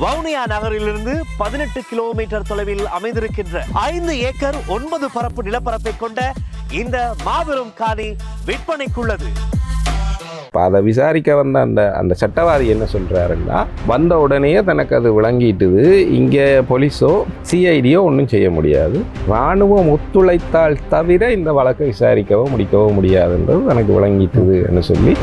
வவுனியா நகரிலிருந்து 18 கிலோமீட்டர் தொலைவில் அமைந்திருக்கின்ற 5 ஏக்கர் 9 பரப்பு நிலப்பரப்பை கொண்ட இந்த மாபெரும் காணி விற்பனைக்குள்ளது. அதை விசாரிக்க வந்த அந்த சட்டவாதி என்ன சொல்கிறாருன்னா, வந்த உடனே தனக்கு அது விளங்கிட்டுது, இங்கே போலீஸோ சிஐடியோ ஒன்றும் செய்ய முடியாது, இராணுவம் ஒத்துழைத்தால் தவிர இந்த வழக்கை விசாரிக்கவோ முடிக்கவோ முடியாதுன்றது தனக்கு விளங்கிட்டுது என்று சொல்லி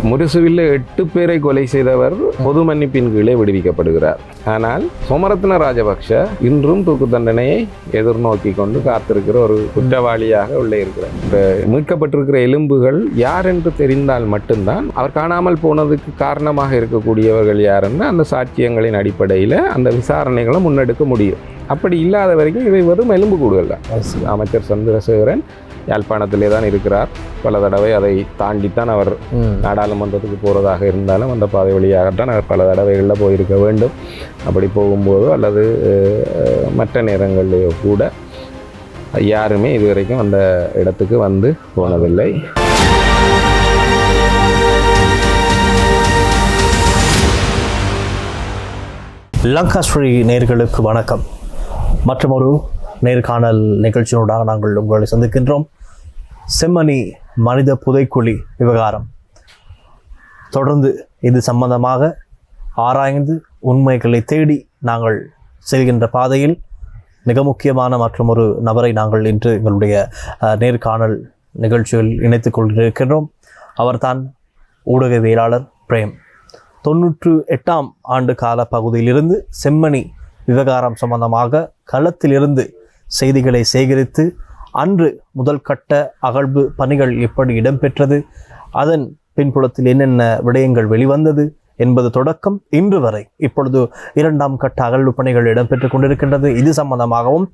முரசுவில் 8 பேரை கொலை செய்தவர் பொது மன்னிப்பின் கீழே விடுவிக்கப்படுகிறார். ஆனால் சோமரத்ன ராஜபக்ஷ இன்றும் தூக்கு தண்டனையை எதிர்நோக்கி கொண்டு காத்திருக்கிற ஒரு குற்றவாளியாக உள்ளே இருக்கிறார். இந்த மீட்கப்பட்டிருக்கிற எலும்புகள் யார் என்று தெரிந்தால் மட்டும்தான் அவர் காணாமல் போனதுக்கு காரணமாக இருக்கக்கூடியவர்கள் யாருன்னு அந்த சாட்சியங்களின் அடிப்படையில் அந்த விசாரணைகளை முன்னெடுக்க முடியும். அப்படி இல்லாத வரைக்கும் இவை வெறும் எலும்பு கூடுதல் தான். அமைச்சர் சந்திரசேகரன் யாழ்ப்பாணத்திலே தான் இருக்கிறார். பல தடவை அதை தாண்டித்தான் அவர் நாடாளுமன்றத்துக்கு போகிறதாக இருந்தாலும் அந்த பாதை வழியாகத்தான் அவர் பல தடவைகளில் போயிருக்க வேண்டும். அப்படி போகும்போதோ அல்லது மற்ற நேரங்களிலேயோ கூட யாருமே இதுவரைக்கும் அந்த இடத்துக்கு வந்து போனதில்லை. லங்காஸ்ரீ நேயர்களுக்கு வணக்கம். மற்றொரு நேர்காணல் நிகழ்ச்சியோடாக நாங்கள் உங்களை சந்திக்கின்றோம். செம்மணி மனித புதைக்குழி விவகாரம் தொடர்ந்து இது சம்பந்தமாக ஆராய்ந்து உண்மைகளை தேடி நாங்கள் செல்கின்ற பாதையில் மிக முக்கியமான மற்றொரு நபரை நாங்கள் இன்று எங்களுடைய நேர்காணல் நிகழ்ச்சியில் இணைத்துக் கொண்டிருக்கின்றோம். அவர்தான் ஊடகவியலாளர் பிரேம். 98ஆம் ஆண்டு கால பகுதியிலிருந்து செம்மணி விவகாரம் சம்பந்தமாக களத்திலிருந்து செய்திகளை சேகரித்து அன்று முதல் கட்ட அகழ்வு பணிகள் எப்படி இடம்பெற்றது, அதன் பின்புலத்தில் என்னென்ன விடயங்கள் வெளிவந்தது என்பது தொடக்கம் இன்று வரை இப்பொழுது 2ஆம் கட்ட அகழ்வு பணிகள் இடம்பெற்று கொண்டிருக்கின்றது. இது சம்பந்தமாகவும்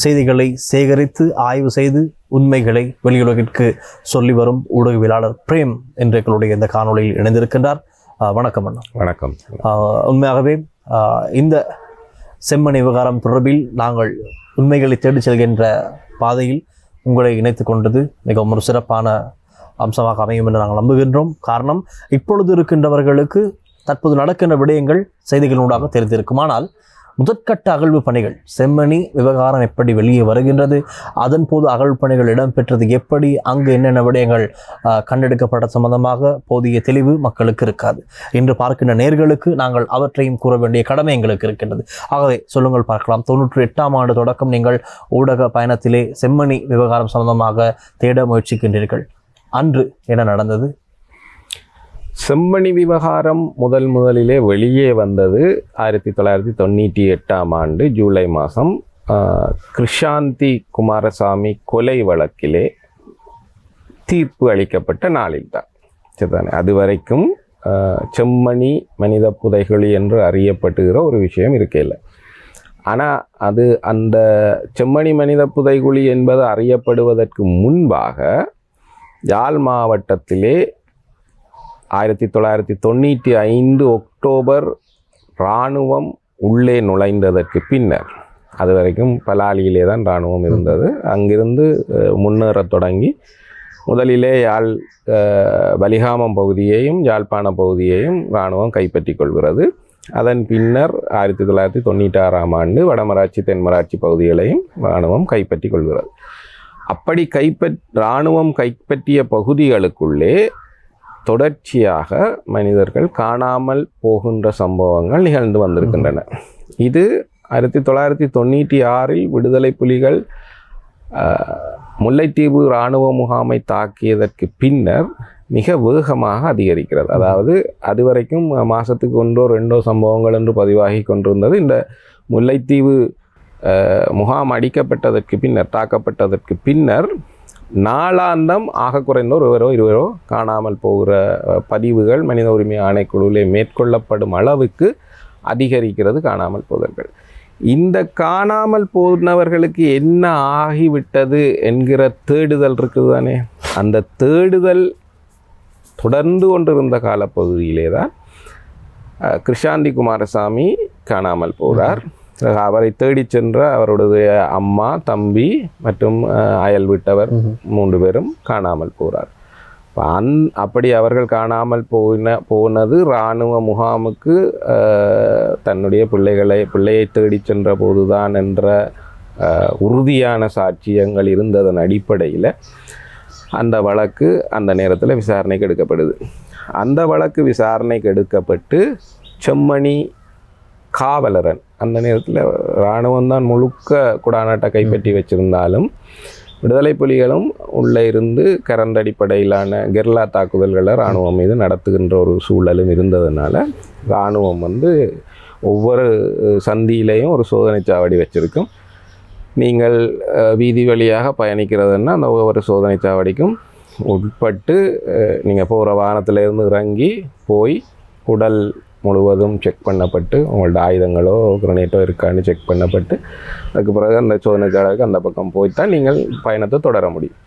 செய்திகளை சேகரித்து ஆய்வு செய்து உண்மைகளை வெளியுலகிற்கு சொல்லி வரும் ஊடகவியலாளர் பிரேம் என்ற எங்களுடைய இந்த காணொலியில் இணைந்திருக்கின்றார். வணக்கம் அண்ணா. வணக்கம். உண்மையாகவே இந்த செம்மணி விவகாரம் தொடர்பில் நாங்கள் உண்மைகளை தேடி செல்கின்ற பாதையில் உங்களை இணைத்து கொண்டது மிகவும் ஒரு சிறப்பான அம்சமாக அமையும் என்று நாங்கள் நம்புகின்றோம். காரணம், இப்பொழுது இருக்கின்றவர்களுக்கு தற்போது நடக்கின்ற விடயங்கள் செய்திகளூடாக தெரிந்திருக்கும். ஆனால் முதற்கட்ட அகழ்வு பணிகள், செம்மணி விவகாரம் எப்படி வெளியே வருகின்றது, அதன் போது அகழ்வு பணிகள் இடம்பெற்றது எப்படி, அங்கு என்னென்ன விடயங்கள் கண்டெடுக்கப்பட்ட சம்பந்தமாக போதிய தெளிவு மக்களுக்கு இருக்காது. இன்று பார்க்கின்ற நேர்களுக்கு நாங்கள் அவற்றையும் கூற வேண்டிய கடமை எங்களுக்கு இருக்கின்றது. ஆகவே சொல்லுங்கள் பார்க்கலாம். 98ஆம் ஆண்டு தொடக்கம் நீங்கள் ஊடக பயணத்திலே செம்மணி விவகாரம் சம்பந்தமாக தேட முயற்சிக்கின்றீர்கள். அன்று என்ன நடந்தது? செம்மணி விவகாரம் முதலிலே வெளியே வந்தது 1998ஆம் ஆண்டு ஜூலை மாதம் கிருஷாந்தி குமாரசாமி கொலை வழக்கிலே தீர்ப்பு அளிக்கப்பட்ட நாளில் தான். சரிதானே? அது வரைக்கும் செம்மணி மனித புதைகுழி என்று அறியப்பட்டுகிற ஒரு விஷயம் இருக்கையில். ஆனால் அது அந்த செம்மணி மனித புதைகுழி என்பது அறியப்படுவதற்கு முன்பாக யாழ் மாவட்டத்திலே 1995 அக்டோபர் இராணுவம் உள்ளே நுழைந்ததற்கு பின்னர், அது வரைக்கும் பலாலியிலே தான் இராணுவம் இருந்தது, அங்கிருந்து முன்னேற தொடங்கி முதலிலே யாழ் வலிகாமம் பகுதியையும் யாழ்ப்பாண பகுதியையும் இராணுவம் கைப்பற்றி கொள்கிறது. அதன் பின்னர் 1996ஆம் ஆண்டு வடமராட்சி தென்மராட்சி பகுதிகளையும் இராணுவம் கைப்பற்றி கொள்கிறது. அப்படி இராணுவம் கைப்பற்றிய பகுதிகளுக்குள்ளே தொடர்ச்சியாக மனிதர்கள் காணாமல் போகின்ற சம்பவங்கள் நிகழ்ந்து வந்திருக்கின்றன. இது 1996இல் விடுதலை புலிகள் முல்லைத்தீவு இராணுவ முகாமை தாக்கியதற்கு பின்னர் மிக வேகமாக அதிகரிக்கிறது. அதாவது அதுவரைக்கும் மாதத்துக்கு 1-2 சம்பவங்கள் என்று பதிவாகி கொண்டிருந்தது. இந்த முல்லைத்தீவு முகாம் அடிக்கப்பட்டதற்கு பின்னர், தாக்கப்பட்டதற்கு பின்னர் நாளாந்தம் ஆக குறைந்த 1-20 காணாமல் போகிற பதிவுகள் மனித உரிமை ஆணைக்குழுவிலே மேற்கொள்ளப்படும் அளவுக்கு அதிகரிக்கிறது காணாமல் போதல்கள். இந்த காணாமல் போனவர்களுக்கு என்ன ஆகிவிட்டது என்கிற தேடுதல் இருக்குது தானே, அந்த தேடுதல் தொடர்ந்து கொண்டிருந்த காலப்பகுதியிலே தான் கிருஷாந்தி குமாரசாமி காணாமல் போகிறார். அவரை தேடி சென்ற அவருடைய அம்மா, தம்பி மற்றும் அயல் வீட்டவர் 3 பேரும் காணாமல் போகிறார். அப்படி அவர்கள் காணாமல் போனது இராணுவ முகாமுக்கு தன்னுடைய பிள்ளையை தேடி சென்ற போதுதான் என்ற உறுதியான சாட்சியங்கள் இருந்ததன் அடிப்படையில் அந்த வழக்கு அந்த நேரத்தில் விசாரணைக்கு எடுக்கப்படுது. அந்த வழக்கு விசாரணைக்கு எடுக்கப்பட்டு செம்மணி காவலரன் அந்த நேரத்தில் இராணுவம் தான் முழுக்க குடாநாட்டை கைப்பற்றி வச்சிருந்தாலும் விடுதலை புலிகளும் உள்ளே இருந்து கரண்ட் அடிப்படையிலான கெர்லா தாக்குதல்களை இராணுவம் மீது நடத்துகின்ற ஒரு சூழலும் இருந்ததுனால இராணுவம் ஒவ்வொரு சந்தியிலையும் ஒரு சோதனை சாவடி வச்சுருக்கும். நீங்கள் வீதி வழியாக பயணிக்கிறதுன்னா அந்த ஒவ்வொரு சோதனை சாவடிக்கும் உட்பட்டு நீங்கள் போகிற வாகனத்திலேருந்து இறங்கி போய் உடல் முழுவதும் செக் பண்ணப்பட்டு உங்களோட ஆயுதங்களோ கிரனேட்டோ இருக்கான்னு செக் பண்ணப்பட்டு அதுக்கு பிறகு அந்த சோதனை சாவடிக்கு அந்த பக்கம் போய்த்தான் நீங்கள் பயணத்தை தொடர முடியும்.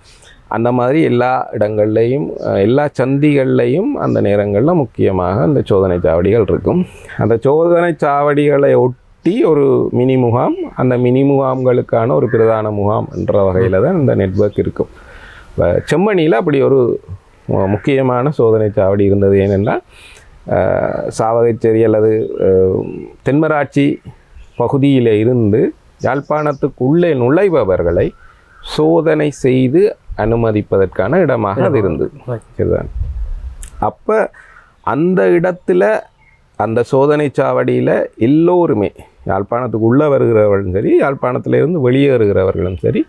அந்த மாதிரி எல்லா இடங்கள்லையும் எல்லா சந்திகள்லையும் அந்த நேரங்களில் முக்கியமாக அந்த சோதனை சாவடிகள் இருக்கும். அந்த சோதனை சாவடிகளை ஒட்டி ஒரு மினி முகாம், அந்த மினி முகாம்களுக்கான ஒரு பிரதான முகாம் என்ற வகையில் தான் இந்த நெட்வொர்க் இருக்கும். செம்மணியில் அப்படி ஒரு முக்கியமான சோதனை சாவடி இருந்தது. ஏனென்றால் சாவகச்சேரி அல்லது தென்மராட்சி பகுதியில் இருந்து யாழ்ப்பாணத்துக்குள்ளே நுழைபவர்களை சோதனை செய்து அனுமதிப்பதற்கான இடமாக அது இருந்தது. சரிதான். அப்போ அந்த இடத்துல அந்த சோதனை சாவடியில் எல்லோருமே யாழ்ப்பாணத்துக்கு உள்ளே வருகிறவர்களும் சரி யாழ்ப்பாணத்திலிருந்து வெளியேறுகிறவர்களும் சரி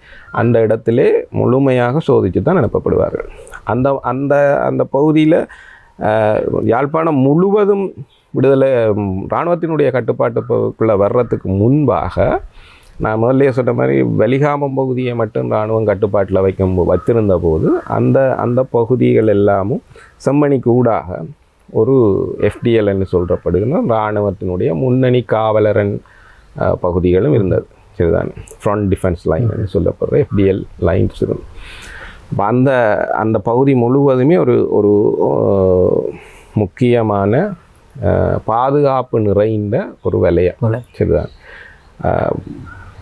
அந்த இடத்திலே முழுமையாக சோதித்து தான் அனுப்பப்படுவார்கள். அந்த அந்த அந்த பகுதியில் யாழ்ப்பாணம் முழுவதும் விடுதலை இராணுவத்தினுடைய கட்டுப்பாட்டுக்குள்ளே வர்றதுக்கு முன்பாக நான் முதல்ல சொன்ன மாதிரி வலிகாமம் பகுதியை மட்டும் இராணுவம் கட்டுப்பாட்டில் வச்சிருந்த போது அந்த பகுதிகள் எல்லாமும் செம்மணிக்கு ஊடாக ஒரு FDLன்னு சொல்கிறப்படுகிற இராணுவத்தினுடைய முன்னணி காவலரன் பகுதிகளும் இருந்தது. சரிதான். ஃப்ரண்ட் டிஃபென்ஸ் லைன்னு சொல்லப்படுற FDL லைன்ஸ் இருந்தது. அந்த பகுதி முழுவதுமே ஒரு முக்கியமான பாதுகாப்பு நிறைந்த ஒரு வலயம். சரிதான்.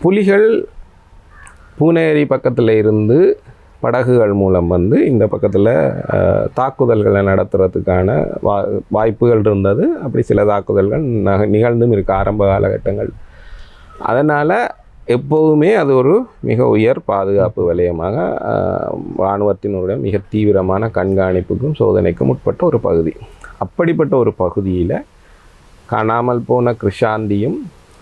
புலிகள் பூனேரி பக்கத்தில் இருந்து படகுகள் மூலம் இந்த பக்கத்தில் தாக்குதல்களை நடத்துறதுக்கான வாய்ப்புகள் இருந்தது. அப்படி சில தாக்குதல்கள் நிகழ்ந்தும் இருக்கு ஆரம்ப காலகட்டங்கள். அதனால் எப்போதுமே அது ஒரு மிக உயர் பாதுகாப்பு வலயமாக இராணுவத்தினுடைய மிக தீவிரமான கண்காணிப்புக்கும் சோதனைக்கும் உட்பட்ட ஒரு பகுதி. அப்படிப்பட்ட ஒரு பகுதியில் காணாமல் போன கிருஷாந்தியும்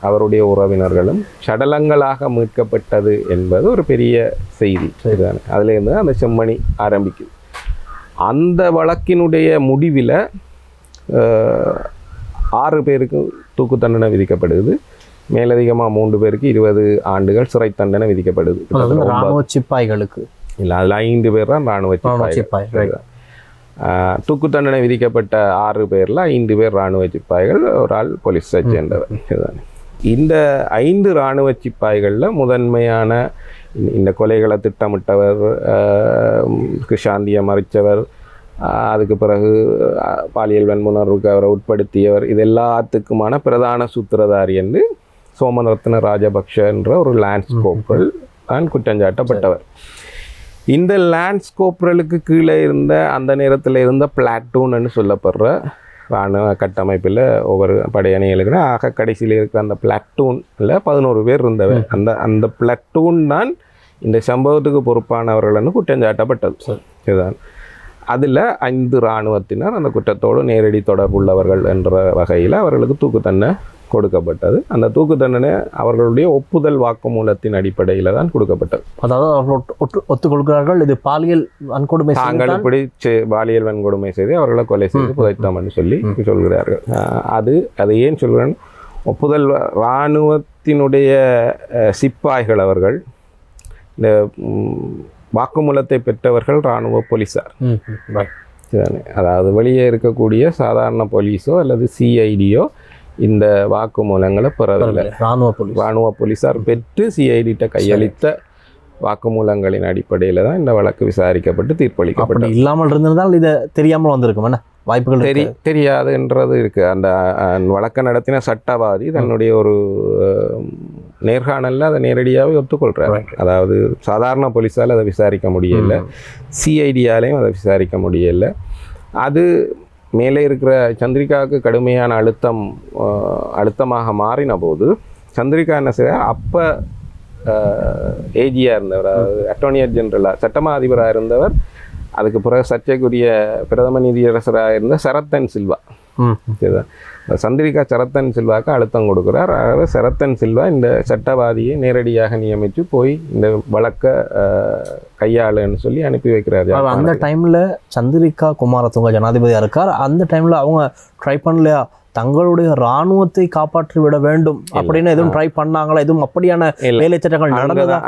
அவருடைய உறவினர்களும் சடலங்களாக மீட்கப்பட்டது என்பது ஒரு பெரிய செய்தி. சரிதானே. அதுலேருந்து அந்த செம்மணி ஆரம்பிக்குது. அந்த வழக்கினுடைய முடிவில் 6 பேருக்கு தூக்கு தண்டனை விதிக்கப்படுது. மேலதிகமாக 3 பேருக்கு 20 ஆண்டுகள் சிறை தண்டனை விதிக்கப்படுது. இராணுவ சிப்பாய்களுக்கு இல்லை, அதில் 5 பேர் தான் இராணுவ சிப்பாய்கள். தூக்கு தண்டனை விதிக்கப்பட்ட 6 பேரில் 5 பேர் இராணுவ சிப்பாய்கள், ஒரு ஆள் போலீஸை சேர்ந்தவர். இதுதானே. இந்த 5 இராணுவ சிப்பாய்களில் முதன்மையான இந்த கொலைகளை திட்டமிட்டவர், கிருஷாந்தியை மறைத்தவர், அதுக்கு பிறகு பாலியல் வன்முணர்வுக்கு அவரை உட்படுத்தியவர், இது எல்லாத்துக்குமான பிரதான சூத்திரதாரி என்று சோமரத்ன ராஜபக்ஷ என்ற ஒரு லான்ஸ் கோப்ரல் தான் குற்றஞ்சாட்டப்பட்டவர். இந்த லான்ஸ் கோப்ரலுக்கு கீழே இருந்த அந்த நேரத்தில் இருந்த பிளாட்டூன்னு சொல்லப்படுற இராணுவ கட்டமைப்பில் ஒவ்வொரு படையணிகளுக்குன்னா ஆக கடைசியில் இருக்கிற அந்த பிளாட்டூனில் 11 பேர் இருந்தவர். அந்த பிளாட்டூன் தான் இந்த சம்பவத்துக்கு பொறுப்பானவர்கள்னு குற்றஞ்சாட்டப்பட்டது. இதுதான். அதில் 5 இராணுவத்தினர் அந்த குற்றத்தோடு நேரடி தொடர்புள்ளவர்கள் என்ற வகையில் அவர்களுக்கு தூக்கு தண்டனை கொடுக்கப்பட்டது. அந்த தூக்கு தண்டனை அவர்களுடைய ஒப்புதல் வாக்குமூலத்தின் அடிப்படையில் தான் கொடுக்கப்பட்டது. அதாவது அவர்கள் ஒத்துக்கொள்கிறார்கள் இது பாலியல் வன்கொடுமை, தாங்கள் இப்படி பாலியல் வன்கொடுமை செய்து அவர்களை கொலை செய்து புதைத்தோம் என்று சொல்லி சொல்கிறார்கள். அது ஏன் சொல்கிறேன், ஒப்புதல் இராணுவத்தினுடைய சிப்பாய்கள் அவர்கள் இந்த வாக்குமூலத்தை பெற்றவர்கள் இராணுவ போலீஸார். அதாவது வெளியே இருக்கக்கூடிய சாதாரண போலீஸோ அல்லது CIDயோ இந்த வாக்குமூலங்களை பெறவில்லை. இராணுவ போலீஸார் பெற்று CIDட்ட கையளித்த வாக்குமூலங்களின் அடிப்படையில் தான் இந்த வழக்கு விசாரிக்கப்பட்டு தீர்ப்பளிக்கப்பட்டு. இல்லாமல் இருந்திருந்தால் இதை தெரியாமல் வந்திருக்கும் வாய்ப்புகள் தெரியாதுன்றது இருக்குது. அந்த வழக்கை நடத்தின சட்டவாதி தன்னுடைய ஒரு நேர்காணலில் அதை நேரடியாகவே ஒத்துக்கொள்கிறார். அதாவது சாதாரண போலீஸால் அதை விசாரிக்க முடியலை, சிஐடியாலையும் அதை விசாரிக்க முடியலை. அது மேலே இருக்கிற சந்திரிகாவுக்கு கடுமையான அழுத்தமாக மாறின போது சந்திரிகா என்ன செய்ய, அப்போ ஏஜியாக இருந்தவர், அட்டோர்னி ஜெனரலாக சட்டமா அதிபராக இருந்தவர், அதுக்கு பிறகு சர்ச்சைக்குரிய பிரதம நீதியரசராக இருந்த சரத்தன் சில்வா, சந்திரிகா சரத்தன் சில்வாவுக்கு அழுத்தம் கொடுக்குறார். அதாவது சரத்தன் சில்வா இந்த சட்டவாதியை நேரடியாக நியமித்து போய் இந்த வழக்கை கையாளுன்னு சொல்லி அனுப்பி வைக்கிறார். அந்த டைமில் சந்திரிகா குமாரதுங்க ஜனாதிபதியாக இருக்கார். அந்த டைமில் அவங்க ட்ரை பண்ணலையா தங்களுடைய இராணுவத்தை காப்பாற்றி விட வேண்டும் அப்படின்னு எதுவும் ட்ரை பண்ணாங்களா? எதுவும் அப்படியான வேலை திட்டங்கள் நடந்ததா?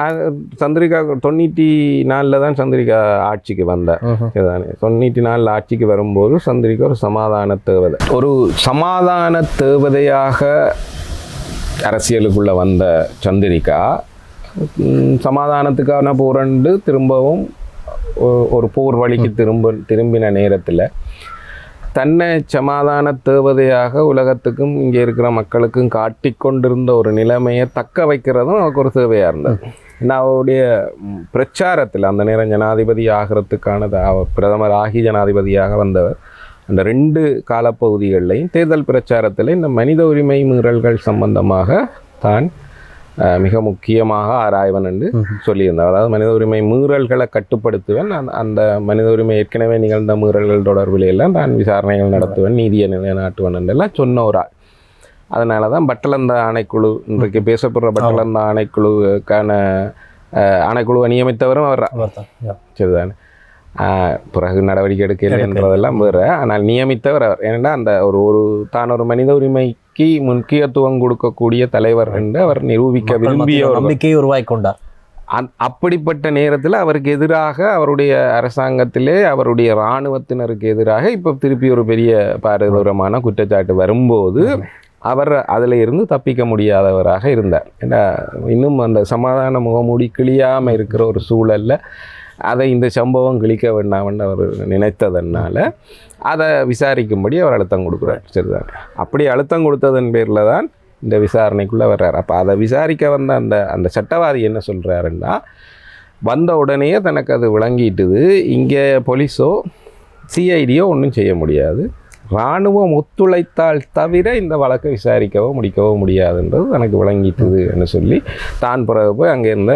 சந்திரிகா 94 தான் சந்திரிகா ஆட்சிக்கு வந்தார். 94 ஆட்சிக்கு வரும்போது சந்திரிகா ஒரு சமாதான தேவதையாக அரசியலுக்குள்ள வந்த சந்திரிகா சமாதானத்துக்கான போரண்டு திரும்பவும் ஒரு போர் வழிக்கு திரும்பின நேரத்தில் தன்னை சமாதான தேவதையாக உலகத்துக்கும் இங்கே இருக்கிற மக்களுக்கும் காட்டிக்கொண்டிருந்த ஒரு நிலைமையை தக்க வைக்கிறதும் அவருக்கு ஒரு தேவையாக இருந்தது. அவருடைய பிரச்சாரத்தில் அந்த நேரம் ஜனாதிபதி ஆகிறதுக்கான பிரதமர் ஆகி ஜனாதிபதியாக வந்தவர் அந்த 2 காலப்பகுதிகளிலையும் தேர்தல் பிரச்சாரத்தில் இந்த மனித உரிமை மீறல்கள் சம்பந்தமாக தான் மிக முக்கியமாக ஆராய்வன் என்று சொல்லியிருந்தார். அதாவது மனித உரிமை மீறல்களை கட்டுப்படுத்துவேன், அந்த மனித உரிமை ஏற்கனவே நிகழ்ந்த மீறல்கள் தொடர்பில் எல்லாம் தான் விசாரணைகள் நடத்துவேன், நீதியை நிலைநாட்டுவேன் என்றெல்லாம் சொன்ன ஒரு ஆள். அதனால தான் பட்டலந்த ஆணைக்குழு, இன்றைக்கு பேசப்படுற பட்டலந்த ஆணைக்குழுக்கான ஆணைக்குழுவை நியமித்தவரும் அவர் சரிதானே. பிறகு நடவடிக்கை எடுக்கலை என்றதெல்லாம் வேறு, ஆனால் நியமித்தவர் அவர். ஏன்னா அந்த தான் ஒரு மனித உரிமைக்கு முக்கியத்துவம் கொடுக்கக்கூடிய தலைவர் என்று அவர் நிரூபிக்க விரும்பிய நம்பிக்கையை உருவாக்கி கொண்டார். அப்படிப்பட்ட நேரத்தில் அவருக்கு எதிராக அவருடைய அரசாங்கத்திலே அவருடைய இராணுவத்தினருக்கு எதிராக இப்போ திருப்பி ஒரு பெரிய பாரதூரமான குற்றச்சாட்டு வரும்போது அவர் அதில் இருந்து தப்பிக்க முடியாதவராக இருந்தார். ஏன்னா இன்னும் அந்த சமாதான முகமூடி கிளியாமல் இருக்கிற ஒரு சூழலில் அதை இந்த சம்பவம் கிழிக்க வேண்டாம்னு அவர் நினைத்ததனால அதை விசாரிக்கும்படி அவர் அழுத்தம் கொடுக்குறார். சரிதான். அப்படி அழுத்தம் கொடுத்ததன் பேரில் தான் இந்த விசாரணைக்குள்ளே வர்றார். அப்போ அதை விசாரிக்க வந்த அந்த சட்டவாதி என்ன சொல்கிறாருன்னா, வந்த உடனே தனக்கு அது விளங்கிட்டுது, இங்கே போலீஸோ சிஐடியோ ஒன்றும் செய்ய முடியாது, இராணுவம் ஒத்துழைத்தால் தவிர இந்த வழக்கை விசாரிக்கவோ முடிக்கவோ முடியாதுன்றது தனக்கு விளங்கிட்டுதுன்னு சொல்லி தான் பிறகு போய் அங்கே இருந்த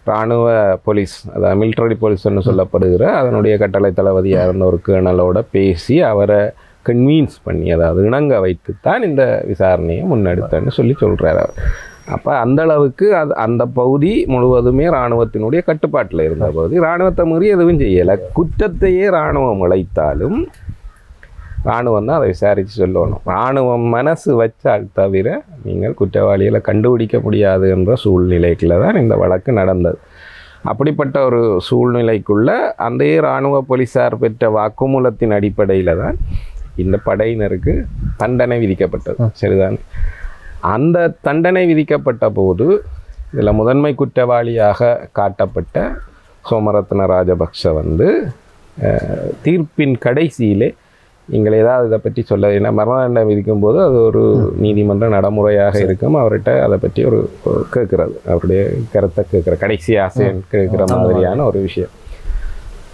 இராணுவ போலீஸ், அதாவது மிலிட்ரி போலீஸ்ன்னு சொல்லப்படுகிற அதனுடைய கட்டளை தளபதியாக இருந்த ஒரு கேர்னலோட பேசி அவரை கன்வீன்ஸ் பண்ணி, அதாவது இணங்க வைத்து தான் இந்த விசாரணையை முன்னெடுத்தேன்னு சொல்கிறார் அவர். அப்போ அந்தளவுக்கு அந்த பகுதி முழுவதுமே இராணுவத்தினுடைய கட்டுப்பாட்டில் இருந்த பகுதி. இராணுவத்தை மீறி எதுவும் செய்யலை. குற்றத்தையே இராணுவம் இழைத்தாலும் இராணுவம் தான் அதை விசாரித்து சொல்லணும். இராணுவம் மனசு வச்சால் தவிர நீங்கள் குற்றவாளிகளை கண்டுபிடிக்க முடியாது என்ற சூழ்நிலைக்குள்ள தான் இந்த வழக்கு நடந்தது. அப்படிப்பட்ட ஒரு சூழ்நிலைக்குள்ள அந்த இராணுவ போலீஸார் பெற்ற வாக்குமூலத்தின் அடிப்படையில் தான் இந்த படையினருக்கு தண்டனை விதிக்கப்பட்டது. சரிதான். அந்த தண்டனை விதிக்கப்பட்ட போது இதில் முதன்மை குற்றவாளியாக காட்டப்பட்ட சோமரத்ன ராஜபக்ஷ தீர்ப்பின் கடைசியிலே நீங்கள் ஏதாவது இதை பற்றி சொல்ல, ஏன்னா மரண தண்டனை விதிக்கும்போது அது ஒரு நீதிமன்ற நடைமுறையாக இருக்கும், அவர்கிட்ட அதை பற்றி ஒரு கேட்குறது, அவருடைய கருத்தை கேட்குற, கடைசி ஆசைன்னு கேட்குற மாதிரியான ஒரு விஷயம்.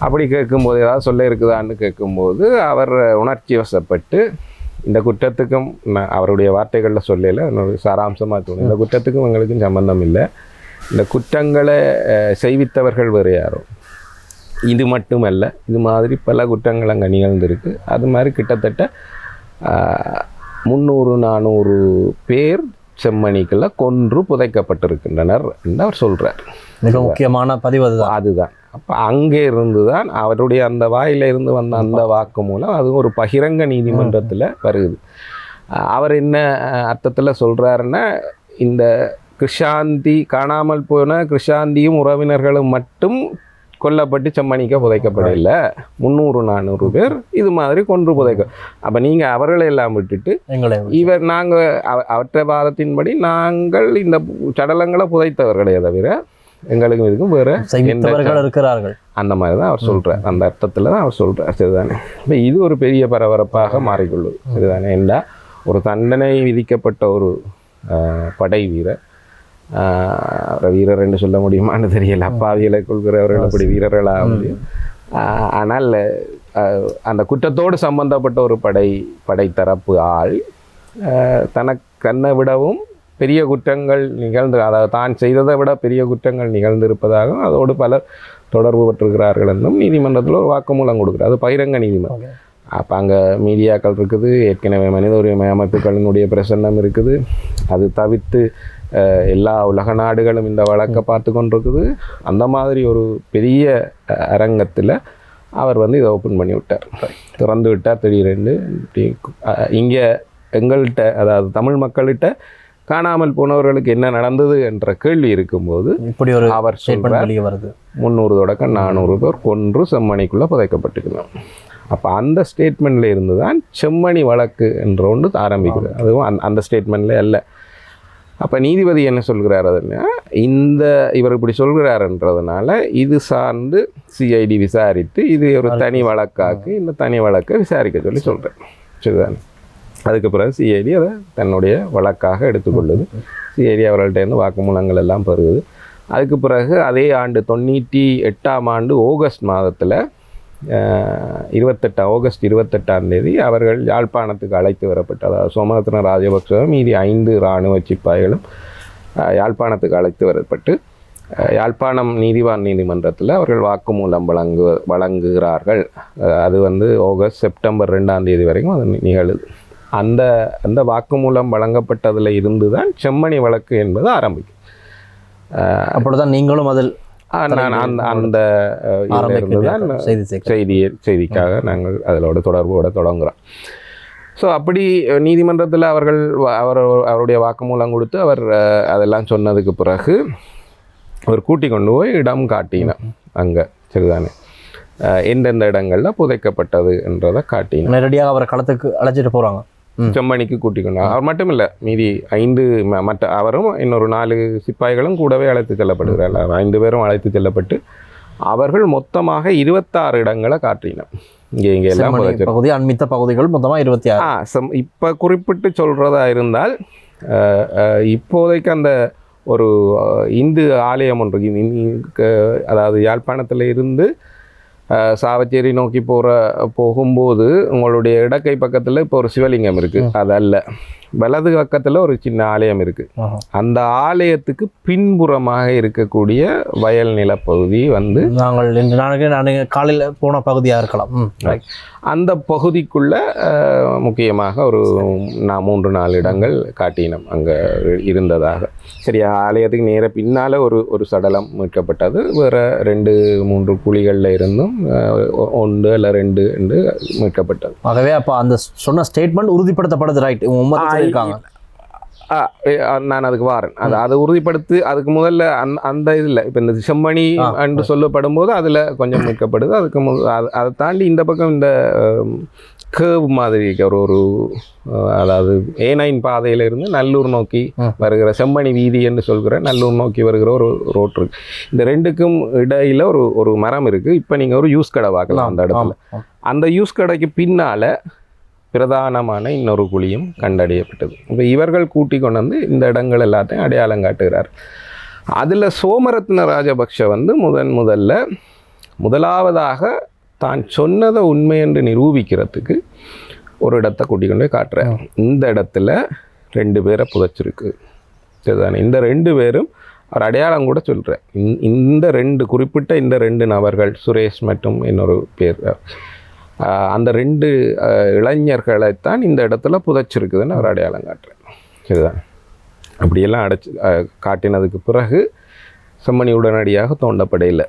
அப்படி கேட்கும்போது ஏதாவது சொல்ல இருக்குதான்னு கேட்கும்போது அவர் உணர்ச்சி வசப்பட்டு இந்த குற்றத்துக்கும் அவருடைய வார்த்தைகளில் சொல்லலை, என்னோட சாராம்சமாக தோணும், இந்த குற்றத்துக்கும் எங்களுக்கும் சம்பந்தம் இல்லை, இந்த குற்றங்களை செய்வித்தவர்கள் வேறு யாரோ, இது மட்டுமல்ல, இது மாதிரி பல குற்றங்கள் அங்கே நிகழ்ந்திருக்கு, அது மாதிரி கிட்டத்தட்ட 300-400 பேர் செம்மணிக்குள்ள கொன்று புதைக்கப்பட்டிருக்கின்றனர் என்று அவர் சொல்கிறார். மிக முக்கியமான பதிவு அதுதான். அப்போ அங்கே இருந்து தான் அவருடைய அந்த வாயிலிருந்து வந்த அந்த வாக்கு மூலம் அது ஒரு பகிரங்க நீதிமன்றத்தில் வருது. அவர் என்ன அர்த்தத்தில் சொல்கிறாருன்னா, இந்த கிருஷாந்தி காணாமல் போன கிருஷாந்தியும் உறவினர்களும் மட்டும் கொல்லப்பட்டு செம்மணிக்க புதைக்கப்படல, 300-400 பேர் இது மாதிரி கொன்று புதைக்க. அப்போ நீங்கள் அவர்களை எல்லாம் விட்டுட்டு நாங்கள் அவற்றை வாதத்தின்படி நாங்கள் இந்த சடலங்களை புதைத்தவர்களே தவிர எங்களுக்கும் இதுக்கும் வேறு இருக்கிறார்கள் அந்த மாதிரி தான் அவர் சொல்கிறார். அந்த அர்த்தத்தில் தான் அவர் சொல்கிறார். சரிதானே. இப்போ இது ஒரு பெரிய பரபரப்பாக மாறிக்கொள்ளுது. சரிதானே. ஏன்னா ஒரு தண்டனை விதிக்கப்பட்ட ஒரு படை வீரர் வீரர் என்று சொல்ல முடியுமான்னு தெரியல. அப்பாவிகளை கொள்கிறவர்கள் அப்படி வீரர்களாக முடியும். ஆனால் அந்த குற்றத்தோடு சம்பந்தப்பட்ட ஒரு படைத்தரப்பு ஆள் தன்னை விடவும் பெரிய குற்றங்கள் நிகழ்ந்து, அதாவது தான் செய்ததை விட பெரிய குற்றங்கள் நிகழ்ந்திருப்பதாகவும் அதோடு பலர் தொடர்பு பட்டிருக்கிறார்கள் என்றும் நீதிமன்றத்தில் ஒரு வாக்குமூலம் கொடுக்குறாரு. அது பகிரங்க நீதிமன்றம். அப்போ அங்கே மீடியாக்கள் இருக்குது, ஏற்கனவே மனித உரிமை அமைப்புகளினுடைய பிரசன்னம் இருக்குது. அது தவிர்த்து எல்லா உலக நாடுகளும் இந்த வழக்கை பார்த்து கொண்டிருக்குது. அந்த மாதிரி ஒரு பெரிய அரங்கத்தில் அவர் இதை ஓப்பன் பண்ணி விட்டார், திறந்து விட்டார் திடீரென்று. இங்கே எங்கள்கிட்ட, அதாவது தமிழ் மக்கள்கிட்ட காணாமல் போனவர்களுக்கு என்ன நடந்தது என்ற கேள்வி இருக்கும்போது இப்படி ஒரு அவர் சொல்றார், 300 தொடக்கம் 400 பேர் கொன்று செம்மணிக்குள்ளே புதைக்கப்பட்டுக்கணும். அப்போ அந்த ஸ்டேட்மெண்ட்ல இருந்து தான் செம்மணி வழக்கு என்ற ஒன்று ஆரம்பிக்குது. அதுவும் அந்த ஸ்டேட்மெண்ட்ல அல்ல. அப்போ நீதிபதி என்ன சொல்கிறார், அதுன்னா இவர் இப்படி சொல்கிறாருன்றதுனால இது சார்ந்து சிஐடி விசாரித்து இது ஒரு தனி வழக்காக்கு இந்த தனி வழக்கை விசாரிக்க சொல்லி சொல்கிறேன். சரிதானே? அதுக்கு பிறகு சிஐடி அதை தன்னுடைய வழக்காக எடுத்துக்கொள்ளுது. சிஐடி அவர்கள்ட்டேருந்து வாக்குமூலங்கள் எல்லாம் பெறுகுது. அதுக்கு பிறகு அதே ஆண்டு 98ஆம் ஆண்டு ஆகஸ்ட் மாதத்தில் ஆகஸ்ட் 28ஆம் தேதி அவர்கள் யாழ்ப்பாணத்துக்கு அழைத்து வரப்பட்டு, அதாவது சோமரத்ன ராஜபக்சவும் மீதி 5 இராணுவ சிப்பாய்களும் யாழ்ப்பாணத்துக்கு அழைத்து வரப்பட்டு யாழ்ப்பாணம் நீதிவான் நீதிமன்றத்தில் அவர்கள் வாக்குமூலம் வழங்குகிறார்கள். அது செப்டம்பர் 2ஆம் தேதி வரைக்கும் அது நிகழுது. அந்த வாக்குமூலம் வழங்கப்பட்டதில் இருந்து தான் செம்மணி வழக்கு என்பது ஆரம்பிக்கும். அப்படிதான் நீங்களும் அதில் அந்த இருந்து தான் செய்திக்காக நாங்கள் அதோட தொடர்போடு தொடங்குகிறோம். ஸோ அப்படி நீதிமன்றத்தில் அவருடைய வாக்குமூலம் கொடுத்து அவர் அதெல்லாம் சொன்னதுக்கு பிறகு அவர் கூட்டி கொண்டு போய் இடம் காட்டினார். அங்கே சரிதானே எந்தெந்த இடங்களில் புதைக்கப்பட்டது என்றதை காட்டினார். நேரடியாக அவரை களத்துக்கு அழைச்சிட்டு போகிறாங்க, செம்மணிக்கு கூட்டி கொண்டு. அவர் மட்டும் இல்லை, மீதி 5 மற்ற அவரும் இன்னொரு 4 சிப்பாய்களும் கூடவே அழைத்து செல்லப்படுகிறார்கள். 5 பேரும் அழைத்து செல்லப்பட்டு அவர்கள் மொத்தமாக 26 இடங்களை காட்டினார். இங்கே எல்லாம் பகுதி அண்மித்த பகுதிகள் மொத்தமாக 26. இப்போ குறிப்பிட்டு சொல்கிறதா இருந்தால் இப்போதைக்கு அந்த ஒரு இந்து ஆலயம் ஒன்று, அதாவது யாழ்ப்பாணத்தில் இருந்து சாவச்சேரி நோக்கி போகும்போது உங்களுடைய இடக்கை பக்கத்தில் இப்போ ஒரு சிவலிங்கம் இருக்குது. அதல்ல, வலது பக்கத்தில் ஒரு சின்ன ஆலயம் இருக்குது. அந்த ஆலயத்துக்கு பின்புறமாக இருக்கக்கூடிய வயல் நிலப்பகுதி நாங்கள் இன்று நான் காலையில் போன பகுதியாக இருக்கலாம். அந்த பகுதிக்குள்ள முக்கியமாக ஒரு 3-4 இடங்கள் காட்டினோம் அங்கே இருந்ததாக. சரியா, ஆலயத்துக்கு நேர பின்னால் ஒரு சடலம் மீட்கப்பட்டது. வேறு 2-3 குழிகளில் இருந்தும் 1 இல்லை 2 என்று மீட்கப்பட்டது. ஆகவே அப்போ அந்த சொன்ன ஸ்டேட்மெண்ட் உறுதிப்படுத்தப்படுது. ரைட், இருக்காங்க. நான் அதுக்கு வாரேன். அதை உறுதிப்படுத்தி அதுக்கு முதல்ல அந்த இதில் இப்போ இந்த செம்மணி என்று சொல்லப்படும் போது அதில் கொஞ்சம் மீட்கப்படுது. அதுக்கு அதை தாண்டி இந்த பக்கம் இந்த கேர்வ் மாதிரி ஒரு அதாவது A9 பாதையிலிருந்து நல்லூர் நோக்கி வருகிற செம்மணி வீதி என்று சொல்கிற நல்லூர் நோக்கி வருகிற ஒரு ரோட் இருக்கு. இந்த ரெண்டுக்கும் இடையில ஒரு மரம் இருக்கு. இப்போ நீங்கள் ஒரு யூஸ் கடை பார்க்கலாம் அந்த இடத்துல. அந்த யூஸ் கடைக்கு பின்னால் பிரதானமான இன்னொரு குழியும் கண்டறியப்பட்டது. இப்போ இவர்கள் கூட்டி கொண்டு இந்த இடங்கள் எல்லாத்தையும் அடையாளம் காட்டுகிறார். அதில் சோமரத்ன ராஜபக்ஷ முதலாவதாக தான் சொன்னதை உண்மை என்று நிரூபிக்கிறதுக்கு ஒரு இடத்தை கூட்டி கொண்டு போய் காட்டுறார். இந்த இடத்துல 2 பேரை புதைச்சிருக்கு. சரிதானே? இந்த 2 பேரும் அவர் அடையாளம் கூட சொல்கிறார். இந்த 2 குறிப்பிட்ட இந்த 2 நபர்கள், சுரேஷ் மற்றும் இன்னொரு பேர், அந்த 2 இளைஞர்களைத்தான் இந்த இடத்துல புதைச்சிருக்குதுன்னு அவர் அடையாளம் காட்டுறார். சரிதான்? அப்படியெல்லாம் காட்டினதுக்கு பிறகு செம்மணி உடனடியாக தோண்டப்படையில்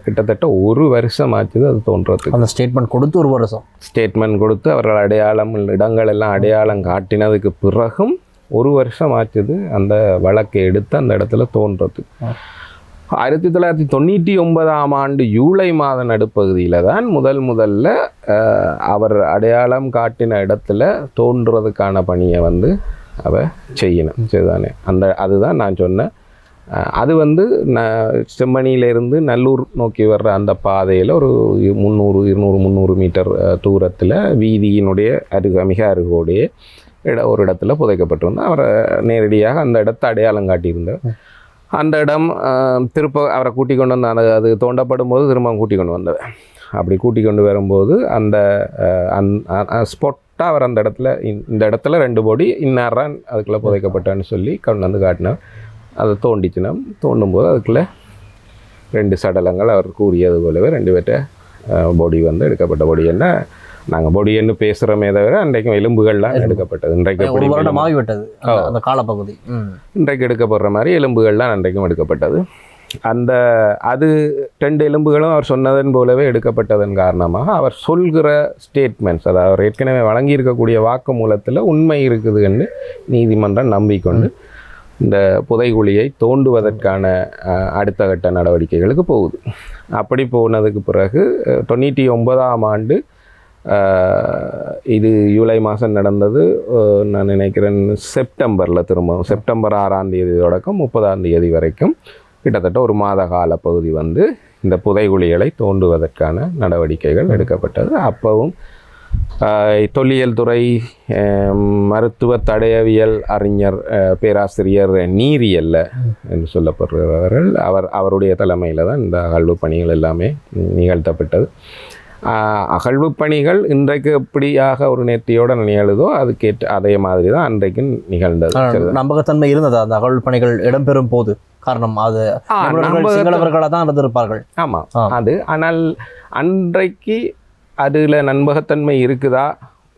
கிட்டத்தட்ட 1 வருஷம் ஆச்சுது அது தோன்றதுக்கு. அந்த ஸ்டேட்மெண்ட் கொடுத்து 1 வருஷம் ஸ்டேட்மெண்ட் கொடுத்து அவர்கள் இடங்கள் எல்லாம் அடையாளம் காட்டினதுக்கு பிறகும் 1 வருஷம் ஆச்சுது அந்த வழக்கை எடுத்து அந்த இடத்துல தோன்றதுக்கு. 1999ஆம் ஆண்டு ஜூலை மாத நடுப்பகுதியில் தான் முதல்ல அவர் அடையாளம் காட்டின இடத்துல தோன்றுறதுக்கான பணியை அவ செய்யணும். சரிதானே? அதுதான் நான் சொன்னேன். அது செம்மணியிலிருந்து நல்லூர் நோக்கி வர்ற அந்த பாதையில் ஒரு 200-300 மீட்டர் தூரத்தில் வீதியினுடைய மிக அருகோடைய ஒரு இடத்துல புதைக்கப்பட்டிருந்தார். அவரை நேரடியாக அந்த இடத்தை அடையாளம் காட்டியிருந்தார். அந்த இடம் திருப்ப அவரை கூட்டிக் கொண்டு வந்து அது தோண்டப்படும் போது திரும்ப கூட்டிக் கொண்டு வந்தவர். அப்படி கூட்டிக் கொண்டு வரும்போது அந்த ஸ்பாட்டாக அவர் அந்த இடத்துல இந்த இடத்துல 2 பாடி இன்னாரான் அதுக்குள்ளே புதைக்கப்பட்டான்னு சொல்லி கொண்டு வந்து காட்டினார். அதை தோண்டிச்சுனா தோண்டும் போது அதுக்குள்ளே 2 சடலங்கள் அவர் கூறியது போலவே 2 பேர்ட்ட பாடி வந்து எடுக்கப்பட்ட பாடி. என்ன நாங்கள் பொடியன்னு பேசுகிறோமே தவிர அன்றைக்கும் எலும்புகள்லாம் எடுக்கப்பட்டது. இன்றைக்கு அந்த காலப்பகுதி இன்றைக்கு எடுக்கப்படுற மாதிரி எலும்புகள்லாம் அன்றைக்கும் எடுக்கப்பட்டது. அது 2 எலும்புகளும் அவர் சொன்னதன் போலவே எடுக்கப்பட்டதன் காரணமாக அவர் சொல்கிற ஸ்டேட்மெண்ட்ஸ், அதாவது அவர் ஏற்கனவே வழங்கியிருக்கக்கூடிய வாக்கு மூலத்தில் உண்மை இருக்குது என்று நீதிமன்றம் நம்பிக்கொண்டு இந்த புதைகுழியை தோண்டுவதற்கான அடுத்த கட்ட நடவடிக்கைகளுக்கு போகுது. அப்படி போனதுக்கு பிறகு 99ஆம் ஆண்டு இது ஜூலை மாதம் நடந்தது. நான் நினைக்கிறேன் செப்டம்பரில் திரும்பவும் செப்டம்பர் 6ஆம் தேதி தொடக்கம் 30ஆம் தேதி வரைக்கும் கிட்டத்தட்ட ஒரு மாத கால பகுதி வந்து இந்த புதைகுழிகளை தோண்டுவதற்கான நடவடிக்கைகள் எடுக்கப்பட்டது. அப்பவும் தொல்லியல் துறை மருத்துவ தடயவியல் அறிஞர் பேராசிரியர் நீரியல்ல என்று சொல்லப்படுகிறவர்கள் அவருடைய தலைமையில் தான் இந்த அகழ்வு பணிகள் எல்லாமே நிகழ்த்தப்பட்டது. அகழ்வு பணிகள் இன்றைக்கு எப்படியாக ஒரு நேர்த்தியோடு நிகழுதோ அதுக்கேற்ற அதே மாதிரி தான் அன்றைக்கு நிகழ்ந்தது. நம்பகத்தன்மை இருந்தது அந்த அகழ்வு பணிகள் இடம்பெறும் போது. காரணம் அது சிங்களவர்களாக தான் இருந்திருப்பார்கள். ஆமாம், அது ஆனால் அன்றைக்கு அதில் நம்பகத்தன்மை இருக்குதா,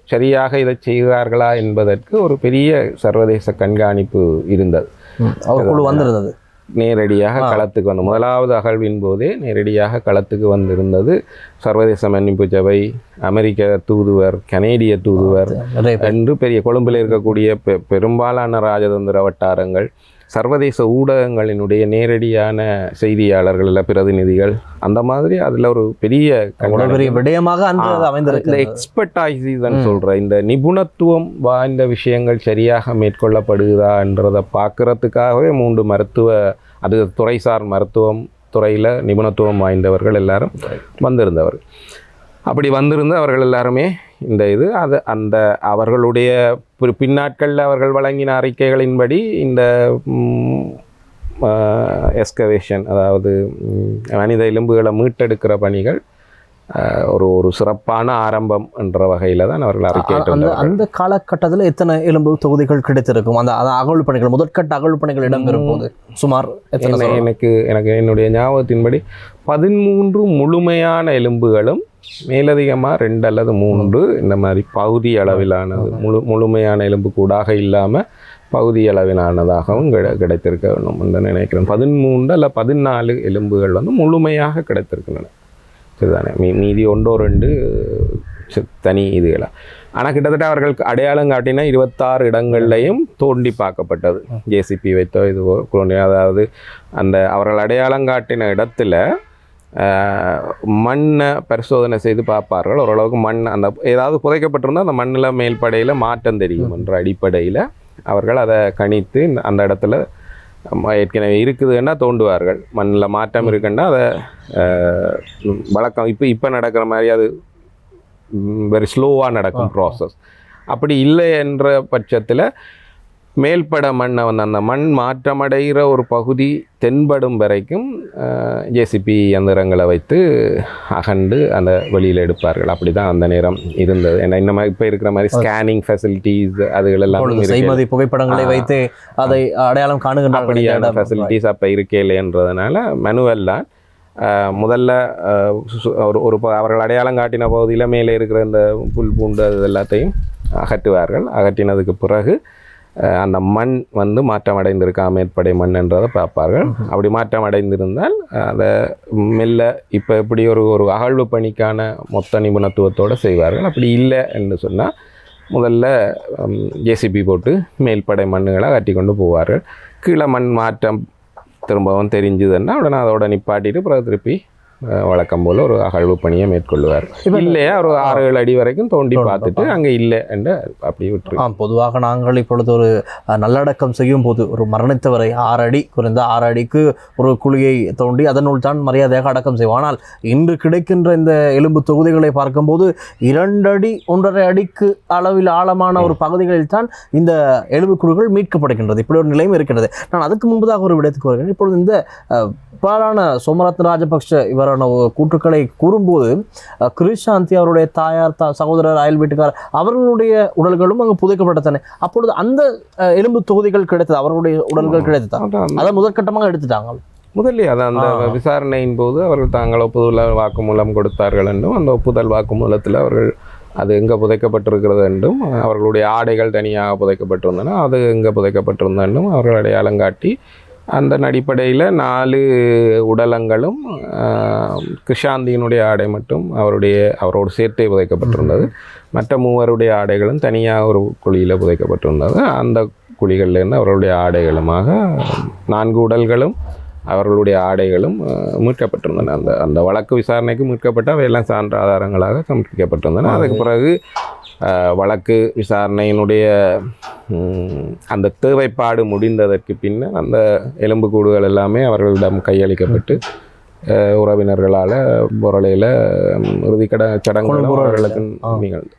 சரியாக இதை செய்கிறார்களா என்பதற்கு ஒரு பெரிய சர்வதேச கண்காணிப்பு இருந்தது. வந்திருந்தது. நேரடியாக களத்துக்கு வந்து முதலாவது அகழ்வின் போதே நேரடியாக களத்துக்கு வந்திருந்தது சர்வதேச மன்னிப்பு சபை, அமெரிக்க தூதுவர், கனேடிய தூதுவர் என்று பெரிய கொழும்பில் இருக்கக்கூடிய பெரும்பாலான ராஜதந்திர வட்டாரங்கள், சர்வதேச ஊடகங்களினுடைய நேரடியான செய்தியாளர்கள் இல்லை பிரதிநிதிகள், அந்த மாதிரி அதில் ஒரு பெரிய விடயமாக இந்த எக்ஸ்பர்டைஸ்ன்னு சொல்கிற இந்த நிபுணத்துவம் வாய்ந்த விஷயங்கள் சரியாக மேற்கொள்ளப்படுகிறதா என்றதை பார்க்குறதுக்காகவே 3 மருத்துவ அது துறைசார் மருத்துவம் துறையில் நிபுணத்துவம் வாய்ந்தவர்கள் எல்லாரும் வந்திருந்தவர். அப்படி வந்திருந்து அவர்கள் எல்லாருமே இந்த அவர்களுடைய பின்னாட்களில் அவர்கள் வழங்கின அறிக்கைகளின்படி இந்த எஸ்கவேஷன், அதாவது மனித எலும்புகளை மீட்டெடுக்கிற பணிகள் ஒரு சிறப்பான ஆரம்பம் என்ற வகையில் தான் அவர்கள் அறிக்கை. அந்த காலகட்டத்தில் எத்தனை எலும்பு தொகுதிகள் கிடைத்திருக்கும்? அந்த அகழ்வு பணிகள், முதற்கட்ட அகழ்வு பணிகள் இடம்பெறும் போது சுமார் எனக்கு என்னுடைய ஞாபகத்தின்படி 13 முழுமையான எலும்புகளும் மேலதிகமாக 2 அல்லது 3 இந்த மாதிரி பகுதி அளவிலானது முழுமையான எலும்பு கூடாக இல்லாமல் பகுதி அளவிலானதாகவும் கிடைத்திருக்க வேண்டும் என்று நினைக்கிறேன். 13 அல்ல 14 எலும்புகள் வந்து முழுமையாக கிடைத்திருக்கின்றன. சரிதானே, மீதி 1-2 தனி இதுகளாக. ஆனால் கிட்டத்தட்ட அவர்களுக்கு அடையாளம் காட்டின 26 இடங்கள்லையும் தோண்டி பார்க்கப்பட்டது. ஜேசிபி வைத்தோ இதுவோ, அதாவது அவர்கள் அடையாளம் காட்டின இடத்துல மண்ணை பரிசோதனை செய்து பார்ப்பார்கள். ஓரளவுக்கு மண் ஏதாவது புதைக்கப்பட்டிருந்தால் அந்த மண்ணில் மேல்படையில் மாற்றம் தெரியும் என்ற அடிப்படையில் அவர்கள் அதை கணித்து அந்த இடத்துல ஏற்கனவே இருக்குதுன்னா தோண்டுவார்கள். மண்ணில் மாற்றம் இருக்குன்னா அதை வழக்கம் இப்போ நடக்கிற மாதிரி அது வெரி ஸ்லோவாக நடக்கும் ப்ராசஸ். அப்படி இல்லை என்ற பட்சத்தில் மேல்பட மண்ணை அந்த மண் மாற்றமடைகிற ஒரு பகுதி தென்படும் வரைக்கும் ஜேசிபி இயந்திரங்களை வைத்து அகண்டு அந்த வெளியில் எடுப்பார்கள். அப்படி தான் அந்த நேரம் இருந்தது. ஏன்னா இந்த மாதிரி இப்போ இருக்கிற மாதிரி ஸ்கேனிங் ஃபெசிலிட்டிஸ் அதுகளெல்லாம் புகைப்படங்களை வைத்து அதை அடையாளம் காணுகின்ற அப்படியான ஃபெசிலிட்டிஸ் அப்போ இருக்கேன்றதுனால மனுவெல்லாம் முதல்ல ஒரு அவர்கள் அடையாளம் காட்டின பகுதியில் மேலே இருக்கிற இந்த புல் பூண்டு அது எல்லாத்தையும் அகற்றுவார்கள். அகற்றினதுக்கு பிறகு அந்த மண் வந்து மாற்றம் அடைந்திருக்கா மேற்படை மண் என்றதை பார்ப்பார்கள். அப்படி மாற்றம் அடைந்திருந்தால் அதை மெல்ல இப்போ எப்படி ஒரு அகழ்வு பணிக்கான மொத்த நிபுணத்துவத்தோடு செய்வார்கள். அப்படி இல்லை என்று சொன்னால் முதல்ல ஜேசிபி போட்டு மேல்படை மண்ணுகளை கட்டி கொண்டு போவார்கள். கீழே மண் மாற்றம் திரும்பவும் தெரிஞ்சுதுன்னா உடனே அதோட நிப்பாட்டிட்டு பிறகு திருப்பி வழக்கம் போல் ஒரு அகழ்வு பணியை மேற்கொள்வார். இல்லையா ஒரு 6-7 அடி வரைக்கும் தோண்டி பார்த்துட்டு அங்கே இல்லை என்று அப்படியே விட்டுரு. பொதுவாக நாங்கள் இப்பொழுது ஒரு நல்லடக்கம் செய்யும் போது ஒரு மரணித்தவரை 6 அடி குறைந்த 6 அடிக்கு ஒரு குழியை தோண்டி அதனுள் தான் மரியாதையாக அடக்கம் செய்வோம். ஆனால் இன்று கிடைக்கின்ற இந்த எலும்பு தொகுதிகளை பார்க்கும்போது 2 அடி 1.5 அடிக்கு அளவில் ஆழமான ஒரு பகுதிகளில் தான் இந்த எலும்புக்கூடுகள் மீட்கப்படுகின்றது. இப்படி ஒரு நிலையும் இருக்கிறது. நான் அதுக்கு முன்பதாக ஒரு விடத்துக்கு வருகிறேன். இப்பொழுது இந்த பாலான சோமரத்ன ராஜபக்ஷ இவரான கூற்றுக்களை கூறும்போது கிருஷாந்தி அவருடைய தாயார் சகோதரர் அயல் வீட்டுக்கார் அவர்களுடைய உடல்களும் அங்கு புதைக்கப்பட்டதானே. அப்பொழுது அந்த எலும்பு தொகுதிகள் கிடைத்தது, அவர்களுடைய உடல்கள் கிடைத்தது, அதை முதற்கட்டமாக எடுத்துட்டாங்க. முதலில் அது அந்த விசாரணையின் போது அவர்கள் தாங்கள் ஒப்புதல் வாக்குமூலம் கொடுத்தார்கள் என்றும் அந்த ஒப்புதல் வாக்குமூலத்தில் அவர்கள் அது எங்கே புதைக்கப்பட்டிருக்கிறது என்றும் அவர்களுடைய ஆடைகள் தனியாக புதைக்கப்பட்டிருந்தன, அது எங்கே புதைக்கப்பட்டிருந்த என்றும் அவர்கள் அடையாளம் காட்டி அந்த அடிப்படையில் 4 உடலங்களும் கிருஷாந்தியினுடைய ஆடை மட்டும் அவரோடு சேர்த்தே புதைக்கப்பட்டிருந்தது. மற்ற 3 ஆடைகளும் தனியாக ஒரு குழியில் புதைக்கப்பட்டிருந்தது. அந்த குழிகள்லேருந்து அவர்களுடைய ஆடைகளுமாக 4 உடல்களும் அவர்களுடைய ஆடைகளும் மீட்கப்பட்டிருந்தன. அந்த வழக்கு விசாரணைக்கு மீட்கப்பட்ட அவையெல்லாம் சான்று ஆதாரங்களாக சமர்ப்பிக்கப்பட்டிருந்தன. அதுக்கு பிறகு வழக்கு விசாரணையினுடைய அந்த தேவைப்பாடு முடிந்ததற்கு பின்னர் அந்த எலும்புக்கூடுகள் எல்லாமே அவர்களிடம் கையளிக்கப்பட்டு உறவினர்களால் பொருளையில் இறுதிக்கட சடங்குகளும் அவர்களுக்கு நிகழ்ந்து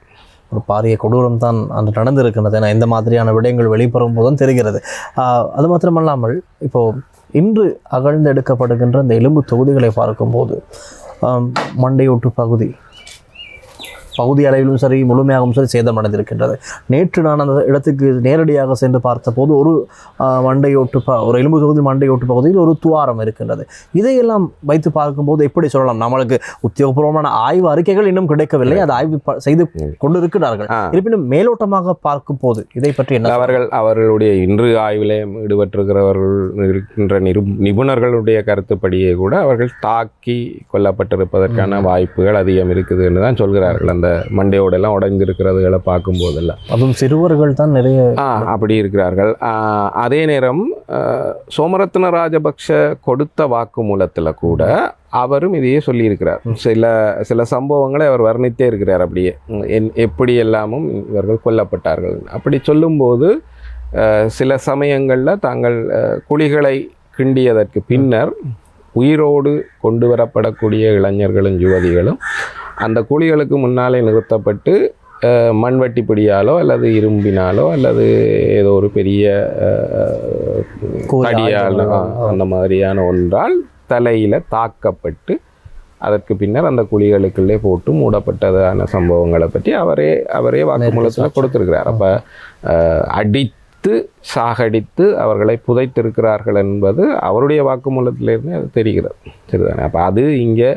ஒரு பாரிய கொடூரம் தான் அன்று நடந்திருக்கிறது. ஏன்னா இந்த மாதிரியான விடயங்கள் வெளிப்படும் போதும் தெரிகிறது. அது மாத்திரமல்லாமல் இப்போது இன்று அகழ்ந்து எடுக்கப்படுகின்ற இந்த எலும்பு தொகுதிகளை பார்க்கும்போது மண்டையோட்டு பகுதி அளவிலும் சரி முழுமையாகவும் சரி சேதமடைந்திருக்கின்றது. நேற்று நான் அந்த இடத்துக்கு நேரடியாக சென்று பார்த்தபோது ஒரு ஒரு எலும்பு தொகுதி மண்டையோட்டு பகுதியில் ஒரு துவாரம் இருக்கின்றது. இதையெல்லாம் வைத்து பார்க்கும்போது எப்படி சொல்லலாம், நம்மளுக்கு உத்தியோகபூர்வமான ஆய்வு அறிக்கைகள் இன்னும் கிடைக்கவில்லை, அதை ஆய்வு செய்து கொண்டிருக்கிறார்கள். இருப்பினும் மேலோட்டமாக பார்க்கும் போது இதை பற்றி என்ன அவர்களுடைய இன்று ஆய்விலே ஈடுபட்டிருக்கிறவர்கள் இருக்கின்ற நிபுணர்களுடைய கருத்துப்படியே கூட அவர்கள் தாக்கி கொல்லப்பட்டிருப்பதற்கான வாய்ப்புகள் அதிகம் இருக்குது என்று தான் சொல்கிறார்கள். அந்த மண்டையோடெல்லாம் உடைஞ்சிருக்கிறதுகளை பார்க்கும் போதெல்லாம் அதுவும் சிறுவர்கள் தான் நிறைய அப்படி இருக்கிறார்கள். அதே நேரம் சோமரத்ன ராஜபக்ஷ கொடுத்த வாக்குமூலத்தில் கூட அவரும் இதையே சொல்லியிருக்கிறார். சில சம்பவங்களை அவர் வர்ணித்தே இருக்கிறார். அப்படியே எப்படி எல்லாமும் இவர்கள் கொல்லப்பட்டார்கள். அப்படி சொல்லும்போது சில சமயங்களில் தாங்கள் குழிகளை கிண்டியதற்கு பின்னர் உயிரோடு கொண்டு வரப்படக்கூடிய இளைஞர்களும் யுவதிகளும் அந்த குழிகளுக்கு முன்னாலே நிறுத்தப்பட்டு மண்வெட்டி பிடியாலோ அல்லது இரும்பினாலோ அல்லது ஏதோ ஒரு பெரிய தடியால் அந்த மாதிரியான ஒன்றால் தலையில் தாக்கப்பட்டு அதற்கு பின்னர் அந்த குழிகளுக்குள்ளே போட்டு மூடப்பட்டதான சம்பவங்களை பற்றி அவரே வாக்குமூலத்தில் கொடுத்திருக்கிறார். அப்போ அடித்து சாகடித்து அவர்களை புதைத்திருக்கிறார்கள் என்பது அவருடைய வாக்குமூலத்திலிருந்து அது தெரிகிறது. சரிதானே? அப்போ அது இங்கே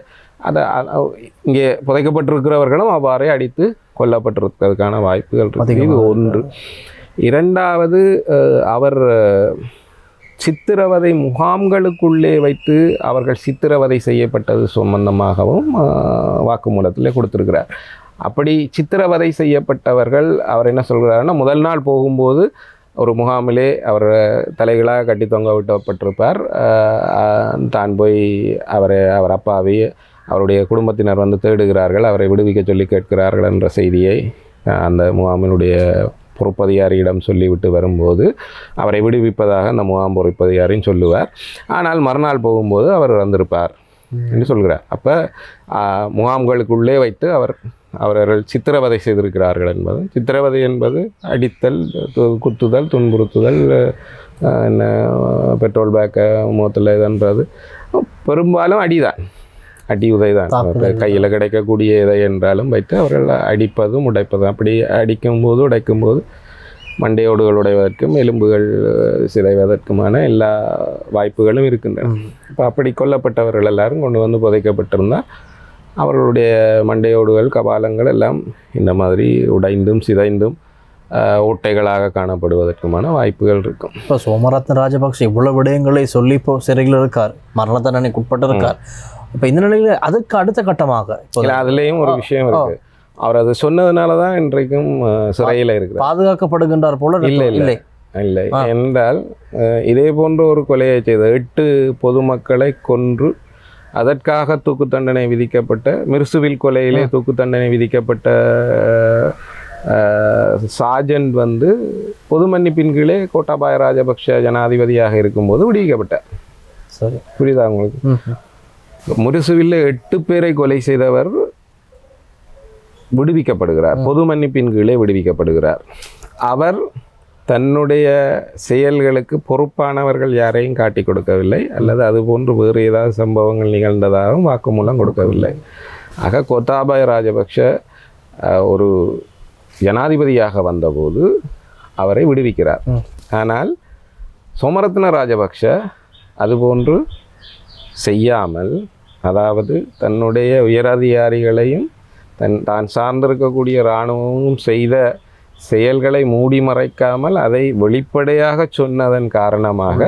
புதைக்கப்பட்டிருக்கிறவர்களும் அவ்வாறே அடித்து கொல்லப்பட்டிருக்கிறதுக்கான வாய்ப்புகள் இருக்குது. இது ஒன்று. இரண்டாவது, அவர் சித்திரவதை முகாம்களுக்குள்ளே வைத்து அவர்கள் சித்திரவதை செய்யப்பட்டது சம்பந்தமாகவும் வாக்குமூலத்தில் கொடுத்திருக்கிறார். அப்படி சித்திரவதை செய்யப்பட்டவர்கள் அவர் என்ன சொல்கிறாருன்னா, முதல் நாள் போகும்போது ஒரு முகாமிலே அவர் தலைகளாக கட்டி தொங்க விட்டப்பட்டிருப்பார். தான் போய் அவர் அப்பாவை அவருடைய குடும்பத்தினர் வந்து தேடுகிறார்கள், அவரை விடுவிக்க சொல்லி கேட்கிறார்கள் என்ற செய்தியை அந்த முகாமினுடைய பொறுப்பதிகாரியிடம் சொல்லிவிட்டு வரும்போது அவரை விடுவிப்பதாக அந்த முகாம் பொறுப்பதிகாரியும் சொல்லுவார். ஆனால் மறுநாள் போகும்போது அவர் இறந்திருப்பார் என்று சொல்கிறார். அப்போ முகாம்களுக்குள்ளே வைத்து அவர்கள் சித்திரவதை செய்திருக்கிறார்கள் என்பது. சித்திரவதை என்பது அடித்தல், குத்துதல், துன்புறுத்துதல், என்ன பெட்ரோல் பேக்கை முகத்தில் இதுன்றது பெரும்பாலும் அடி உதைதான். கையில் கிடைக்கக்கூடிய எதை என்றாலும் வைத்து அவர்கள் அடிப்பதும் உடைப்பதும். அப்படி உடைக்கும்போது மண்டையோடுகள் உடைவதற்கும் எலும்புகள் சிதைவதற்குமான எல்லா வாய்ப்புகளும் இருக்கின்றன. இப்போ அப்படி கொல்லப்பட்டவர்கள் எல்லாரும் கொண்டு வந்து புதைக்கப்பட்டிருந்தால் அவர்களுடைய மண்டையோடுகள் கபாலங்கள் எல்லாம் இந்த மாதிரி உடைந்தும் சிதைந்தும் ஓட்டைகளாக காணப்படுவதற்குமான வாய்ப்புகள் இருக்கும். இப்போ சோமரத்ன ராஜபக்ஷ இவ்வளவு விடயங்களை சொல்லி இப்போ சிறையில் இருக்கார், மரண தண்டனைக்கு உட்பட்டு இருக்கார். இப்போ இந்த நிலையில் அதுக்கு அடுத்த கட்டமாக அதுலேயும் ஒரு விஷயம் இருக்கு. அவர் அது சொன்னதுனால தான் இன்றைக்கும் சிறையில் இருக்கிறார், பாதுகாக்கப்படுகின்றார் போல. இல்லை என்றால் இதே போன்ற ஒரு கொலையை செய்த 8 பொதுமக்களை கொன்று அதற்காக தூக்கு தண்டனை விதிக்கப்பட்ட மிர்சுவில் கொலையிலே தூக்கு தண்டனை விதிக்கப்பட்ட சாஜன் வந்து பொது மன்னிப்பின் கீழே கோட்டாபாய ராஜபக்ஷ ஜனாதிபதியாக இருக்கும்போது விடுவிக்கப்பட்டார். சரி, புரியுதா உங்களுக்கு? முரசுவில் 8 பேரை கொலை செய்தவர் விடுவிக்கப்படுகிறார், பொது மன்னிப்பின் கீழே விடுவிக்கப்படுகிறார். அவர் தன்னுடைய செயல்களுக்கு பொறுப்பானவர்கள் யாரையும் காட்டி கொடுக்கவில்லை, அல்லது அதுபோன்று வேறு ஏதாவது சம்பவங்கள் நிகழ்ந்ததாகவும் வாக்குமூலம் கொடுக்கவில்லை. ஆக கோத்தாபாய ராஜபக்ஷ ஒரு ஜனாதிபதியாக வந்தபோது அவரை விடுவிக்கிறார். ஆனால் சோமரத்ன ராஜபக்ஷ அதுபோன்று செய்யாமல், அதாவது தன்னுடைய உயரதிகாரிகளையும் தான் சார்ந்திருக்கக்கூடிய இராணுவமும் செய்த செயல்களை மூடி மறைக்காமல் அதை வெளிப்படையாக சொன்னதன் காரணமாக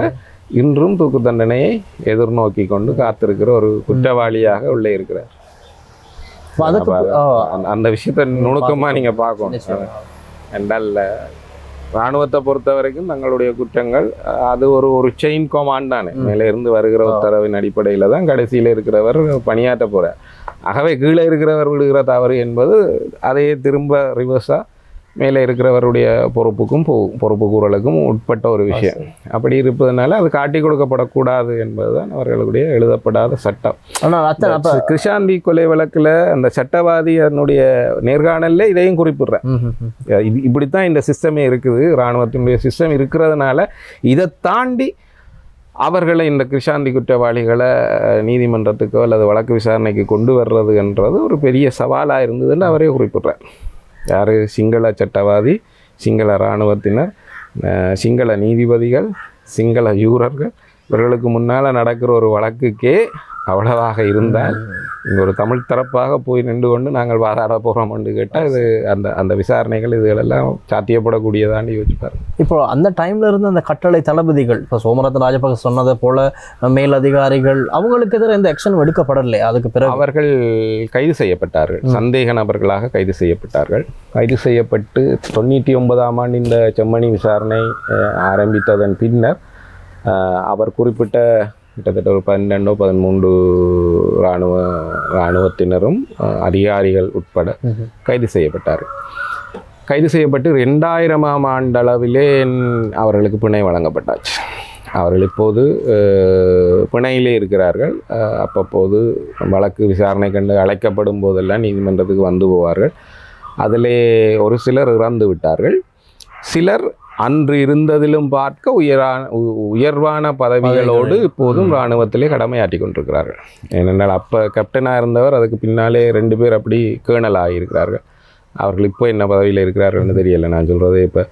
இன்றும் தூக்கு தண்டனையை எதிர்நோக்கி கொண்டு காத்திருக்கிற ஒரு குற்றவாளியாக உள்ளே இருக்கிறார். அந்த விஷயத்தை நுணுக்கமா நீங்க பார்க்கணும். என்றால் இராணுவத்தை பொறுத்த வரைக்கும் தங்களுடைய குற்றங்கள் அது ஒரு செயின் கமாண்ட் தானே, மேலே இருந்து வருகிற உத்தரவின் அடிப்படையில் தான் கடைசியில் இருக்கிறவர் பணியாற்ற போகிறார். ஆகவே கீழே இருக்கிறவர் விடுகிற தவறு என்பது அதையே திரும்ப ரிவர்ஸாக மேலே இருக்கிறவருடைய பொறுப்புக்கும் பொறுப்பு கூறலுக்கும் உட்பட்ட ஒரு விஷயம். அப்படி இருப்பதனால அது காட்டி கொடுக்கப்படக்கூடாது என்பதுதான் அவர்களுடைய எழுதப்படாத சட்டம். ஆனால் கிருஷாந்தி கொலை வழக்கில் அந்த சட்டவாதி அதனுடைய நேர்காணலில் இதையும் குறிப்பிடுறேன். இப்படித்தான் இந்த சிஸ்டமே இருக்குது, இராணுவத்தினுடைய சிஸ்டம் இருக்கிறதுனால இதை தாண்டி அவர்களை இந்த கிருஷாந்தி குற்றவாளிகளை நீதிமன்றத்துக்கோ அல்லது வழக்கு விசாரணைக்கு கொண்டு வர்றது என்றது ஒரு பெரிய சவாலாக இருந்ததுன்னு அவரே குறிப்பிடுறார். யார்? சிங்கள சட்டவாதி, சிங்கள இராணுவத்தினர், சிங்கள நீதிபதிகள், சிங்கள யூரர்கள், இவர்களுக்கு முன்னால் நடக்கிற ஒரு வழக்குக்கே அவ்வளவாக இருந்தால் இங்கே ஒரு தமிழ் தரப்பாக போய் நின்று கொண்டு நாங்கள் வாதாட போகிறோம் என்று கேட்டால் இது அந்த விசாரணைகள் இதுகளெல்லாம் சாத்தியப்படக்கூடியதான்னு யோசிப்பார். இப்போ அந்த டைம்ல இருந்து அந்த கட்டளை தளபதிகள், இப்போ சோமரத்ன ராஜபக்ச சொன்னதை போல மேல் அதிகாரிகள் அவங்களுக்கு எதிராக எந்த ஆக்ஷன் எடுக்கப்படலை. அதுக்கு பிறகு அவர்கள் கைது செய்யப்பட்டார்கள், சந்தேக நபர்களாக கைது செய்யப்பட்டார்கள். கைது செய்யப்பட்டு 99ஆம் ஆண்டு இந்த செம்மணி விசாரணை ஆரம்பித்ததன் பின்னர் அவர் குறிப்பிட்ட கிட்டத்தட்ட ஒரு 12-13 இராணுவத்தினரும் அதிகாரிகள் உட்பட கைது செய்யப்பட்டார். கைது செய்யப்பட்டு 2000ஆம் ஆண்டளவிலே அவர்களுக்கு பிணை வழங்கப்பட்டாச்சு. அவர்கள் இப்போது பிணையிலே இருக்கிறார்கள். அப்பப்போது வழக்கு விசாரணை கண்டு அழைக்கப்படும் போதெல்லாம் நீதிமன்றத்துக்கு வந்து போவார்கள். அதிலே ஒரு சிலர் இறந்து விட்டார்கள். சிலர் அன்று இருந்ததிலும் பார்க்க உயர்வான பதவிகளோடு இப்போதும் இராணுவத்திலே கடமையாற்றி கொண்டிருக்கிறார்கள். ஏனென்றால் அப்போ கேப்டனாக இருந்தவர், அதுக்கு பின்னாலே 2 பேர் அப்படி கேர்னல் ஆகியிருக்கிறார்கள். அவர்கள் இப்போ என்ன பதவியில் இருக்கிறார்கள்னு தெரியலை. நான் சொல்கிறது இப்போ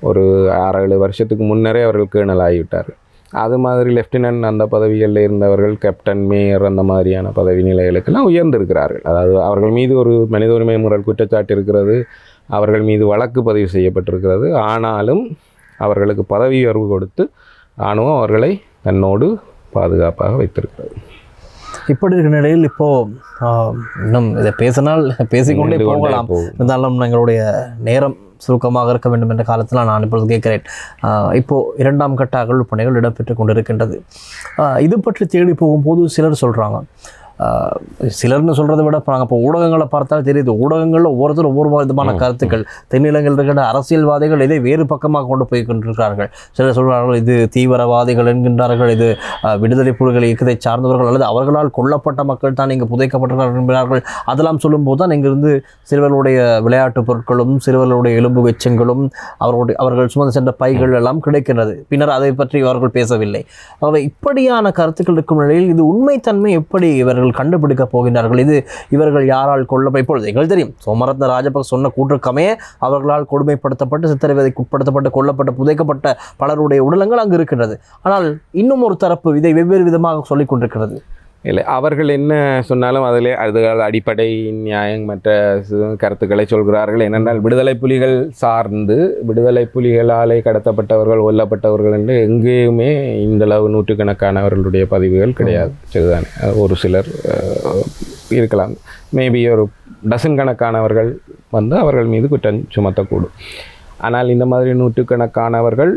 ஒரு 6-7 வருஷத்துக்கு முன்னரே அவர்கள் கேர்னல் ஆகிவிட்டார்கள். அது மாதிரி லெஃப்டினன்ட் அந்த பதவிகளில் இருந்தவர்கள் கேப்டன், மேயர் அந்த மாதிரியான பதவி நிலைகளுக்கெல்லாம் உயர்ந்திருக்கிறார்கள். அதாவது அவர்கள் மீது ஒரு மனித உரிமை முறையில் குற்றச்சாட்டு இருக்கிறது, அவர்கள் மீது வழக்கு பதிவு செய்யப்பட்டிருக்கிறது. ஆனாலும் அவர்களுக்கு பதவி உயர்வு கொடுத்து இராணுவம் அவர்களை தன்னோடு பாதுகாப்பாக வைத்திருக்கிறது. இப்படி இருக்கிற நிலையில் இப்போது இன்னும் இதை பேசினால் பேசிக்கொண்டே போகலாம். இருந்தாலும் எங்களுடைய நேரம் சுருக்கமாக இருக்க வேண்டும் என்ற காலத்தில் நான் இப்பொழுது கேட்கிறேன். இப்போது 2ஆம் கட்ட அகழ்வு பணிகள் இடம்பெற்று கொண்டிருக்கின்றது. இது பற்றி தேடி போகும்போது சிலர் சொல்கிறாங்க, சிலர்னு சொல்கிறத விட இப்போ நாங்கள் இப்போ ஊடகங்களை பார்த்தால் தெரியுது, ஊடகங்களில் ஒவ்வொருத்தரும் ஒவ்வொரு விதமான கருத்துக்கள், தென்னிலங்கையில் இருக்கிற அரசியல்வாதிகள் இதை வேறு பக்கமாக கொண்டு போய் கொண்டிருக்கிறார்கள். சிலர் சொல்கிறார்கள் இது தீவிரவாதிகள் என்கின்றார்கள், இது விடுதலை புலிகள் இயக்கத்தை சார்ந்தவர்கள் அல்லது அவர்களால் கொல்லப்பட்ட மக்கள் தான் இங்கே புதைக்கப்பட்டிருக்கிறார்கள் என்கிறார்கள். அதெல்லாம் சொல்லும்போது தான் இங்கிருந்து சிறுவர்களுடைய விளையாட்டுப் பொருட்களும் சிறுவர்களுடைய எலும்பு வெச்சங்களும் அவர்கள் சுமந்து சென்ற பைகள் எல்லாம் கிடைக்கின்றது. பின்னர் அதை பற்றி அவர்கள் பேசவில்லை. ஆகவே இப்படியான கருத்துக்கள் இருக்கும் நிலையில் இது உண்மைத்தன்மை எப்படி இவர்கள் கண்டுபிடிக்க போகின்றார்கள்? இது இவர்கள் யாரால் இப்பொழுது எங்களுக்கு தெரியும், சோமரத்ன ராஜபக்ச சொன்ன கூற்றுக்கமே அவர்களால் கொடுமைப்படுத்தப்பட்டு சித்திரவதைக்கு உட்படுத்தப்பட்டு கொல்லப்பட்ட புதைக்கப்பட்ட பலருடைய உடலங்கள் அங்கு இருக்கின்றது. ஆனால் இன்னும் ஒரு தரப்பு இதை வெவ்வேறு விதமாக சொல்லிக் கொண்டிருக்கிறது. இல்லை, அவர்கள் என்ன சொன்னாலும் அதிலே அதுகள் அடிப்படை நியாயம் மற்ற கருத்துக்களை சொல்கிறார்கள். ஏனென்றால் விடுதலை புலிகள் சார்ந்து விடுதலை புலிகளாலே கடத்தப்பட்டவர்கள் கொல்லப்பட்டவர்கள் என்று எங்கேயுமே இந்தளவு நூற்றுக்கணக்கானவர்களுடைய பதிவுகள் கிடையாது. சரிதானே? ஒரு சிலர் இருக்கலாம், மேபி ஒரு டசன் கணக்கானவர்கள் வந்து அவர்கள் மீது குற்றம் சுமத்தக்கூடும். ஆனால் இந்த மாதிரி நூற்றுக்கணக்கானவர்கள்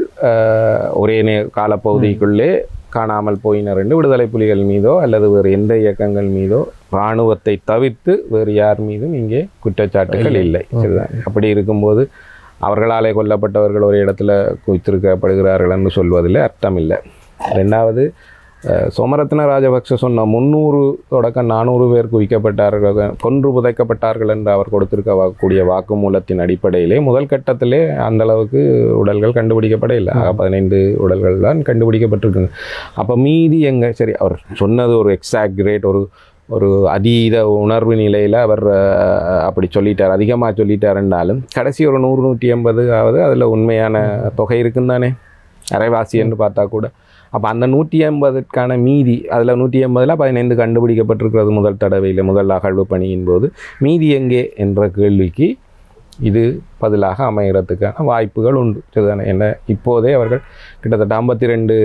ஒரே காலப்பகுதிக்குள்ளே காணாமல் போயினர் என்று விடுதலை புலிகள் மீதோ அல்லது வேறு எந்த இயக்கங்கள் மீதோ இராணுவத்தை தவிர்த்து வேறு யார் மீதும் இங்கே குற்றச்சாட்டுகள் இல்லை. சரிதான். அப்படி இருக்கும்போது அவர்களாலே கொல்லப்பட்டவர்கள் ஒரு இடத்துல குவித்திருக்கப்படுகிறார்கள் என்று சொல்வதில் அர்த்தம் இல்லை. ரெண்டாவது, சோமரத்ன ராஜபக்ஷ சொன்ன 300 தொடக்கம் 400 பேர் குவிக்கப்பட்டார்கள், கொன்று புதைக்கப்பட்டார்கள் என்று அவர் கொடுத்திருக்கக்கூடிய வாக்குமூலத்தின் அடிப்படையிலே முதல் கட்டத்திலே அந்த அளவுக்கு உடல்கள் கண்டுபிடிக்கப்பட இல்லை. 15 உடல்கள் தான் கண்டுபிடிக்கப்பட்டிருக்குங்க. அப்போ மீதி எங்கே? சரி, அவர் சொன்னது ஒரு எக்ஸாக்ரேட், ஒரு அதீத உணர்வு நிலையில் அவர் அப்படி சொல்லிட்டார், அதிகமாக சொல்லிட்டாருன்னாலும் கடைசி ஒரு 100-150 ஆவது அதில் உண்மையான தொகை இருக்குன்னு தானே, அரைவாசி என்று பார்த்தா கூட. அப்போ அந்த 150க்கான மீதி, அதில் 180ல் 15 கண்டுபிடிக்கப்பட்டிருக்கிறது முதல் தடவையில், முதல் அகழ்வு பணியின் போது. மீதி எங்கே என்ற கேள்விக்கு இது பதிலாக அமைகிறதுக்கான வாய்ப்புகள் உண்டு. சரிதானே? என்ன இப்போதே அவர்கள் கிட்டத்தட்ட 52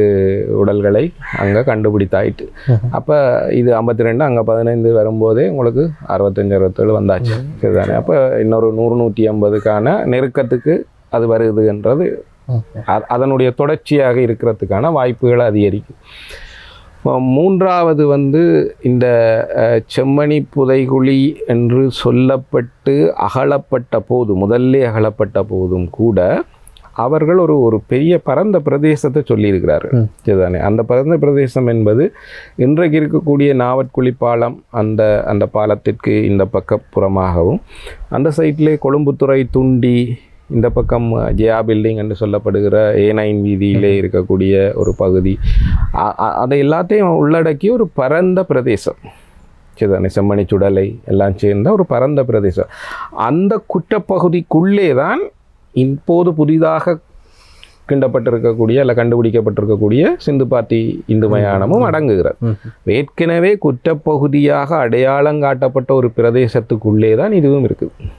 உடல்களை அங்கே கண்டுபிடித்தாயிட்டு. அப்போ இது 52, அங்கே 15 வரும்போதே உங்களுக்கு 65-67 வந்தாச்சு. சரிதானே? அப்போ இன்னொரு 100-150க்கான நெருக்கத்துக்கு அது வருதுன்றது அதனுடைய தொடர்ச்சியாக இருக்கிறதுக்கான வாய்ப்புகளை அதிகரிக்கும். மூன்றாவது இந்த செம்மணி புதைகுழி என்று சொல்லப்பட்டு அகலப்பட்ட போது, முதல்ல அகலப்பட்ட போதும் கூட அவர்கள் ஒரு பெரிய பரந்த பிரதேசத்தை சொல்லியிருக்கிறார்கள். சரிதானே? அந்த பரந்த பிரதேசம் என்பது இன்றைக்கு இருக்கக்கூடிய நாவற்குழி பாலம், அந்த பாலத்திற்கு இந்த பக்கப்புறமாகவும், அந்த சைட்லேயே கொழும்புத்துறை துண்டி, இந்த பக்கம் ஜெயா பில்டிங் என்று சொல்லப்படுகிற A9 வீதியிலே இருக்கக்கூடிய ஒரு பகுதி, அதை எல்லாத்தையும் உள்ளடக்கி ஒரு பரந்த பிரதேசம். சரிதானே? செம்மணி சுடலை எல்லாம் சேர்ந்த ஒரு பரந்த பிரதேசம். அந்த குற்றப்பகுதிக்குள்ளே தான் இப்போது புதிதாக கிண்டப்பட்டிருக்கக்கூடிய அல்ல கண்டுபிடிக்கப்பட்டிருக்கக்கூடிய சிந்துபாத்தி இந்து மயானமும் அடங்குகிறது. ஏற்கனவே குற்றப்பகுதியாக அடையாளம் காட்டப்பட்ட ஒரு பிரதேசத்துக்குள்ளே தான் இதுவும் இருக்குது.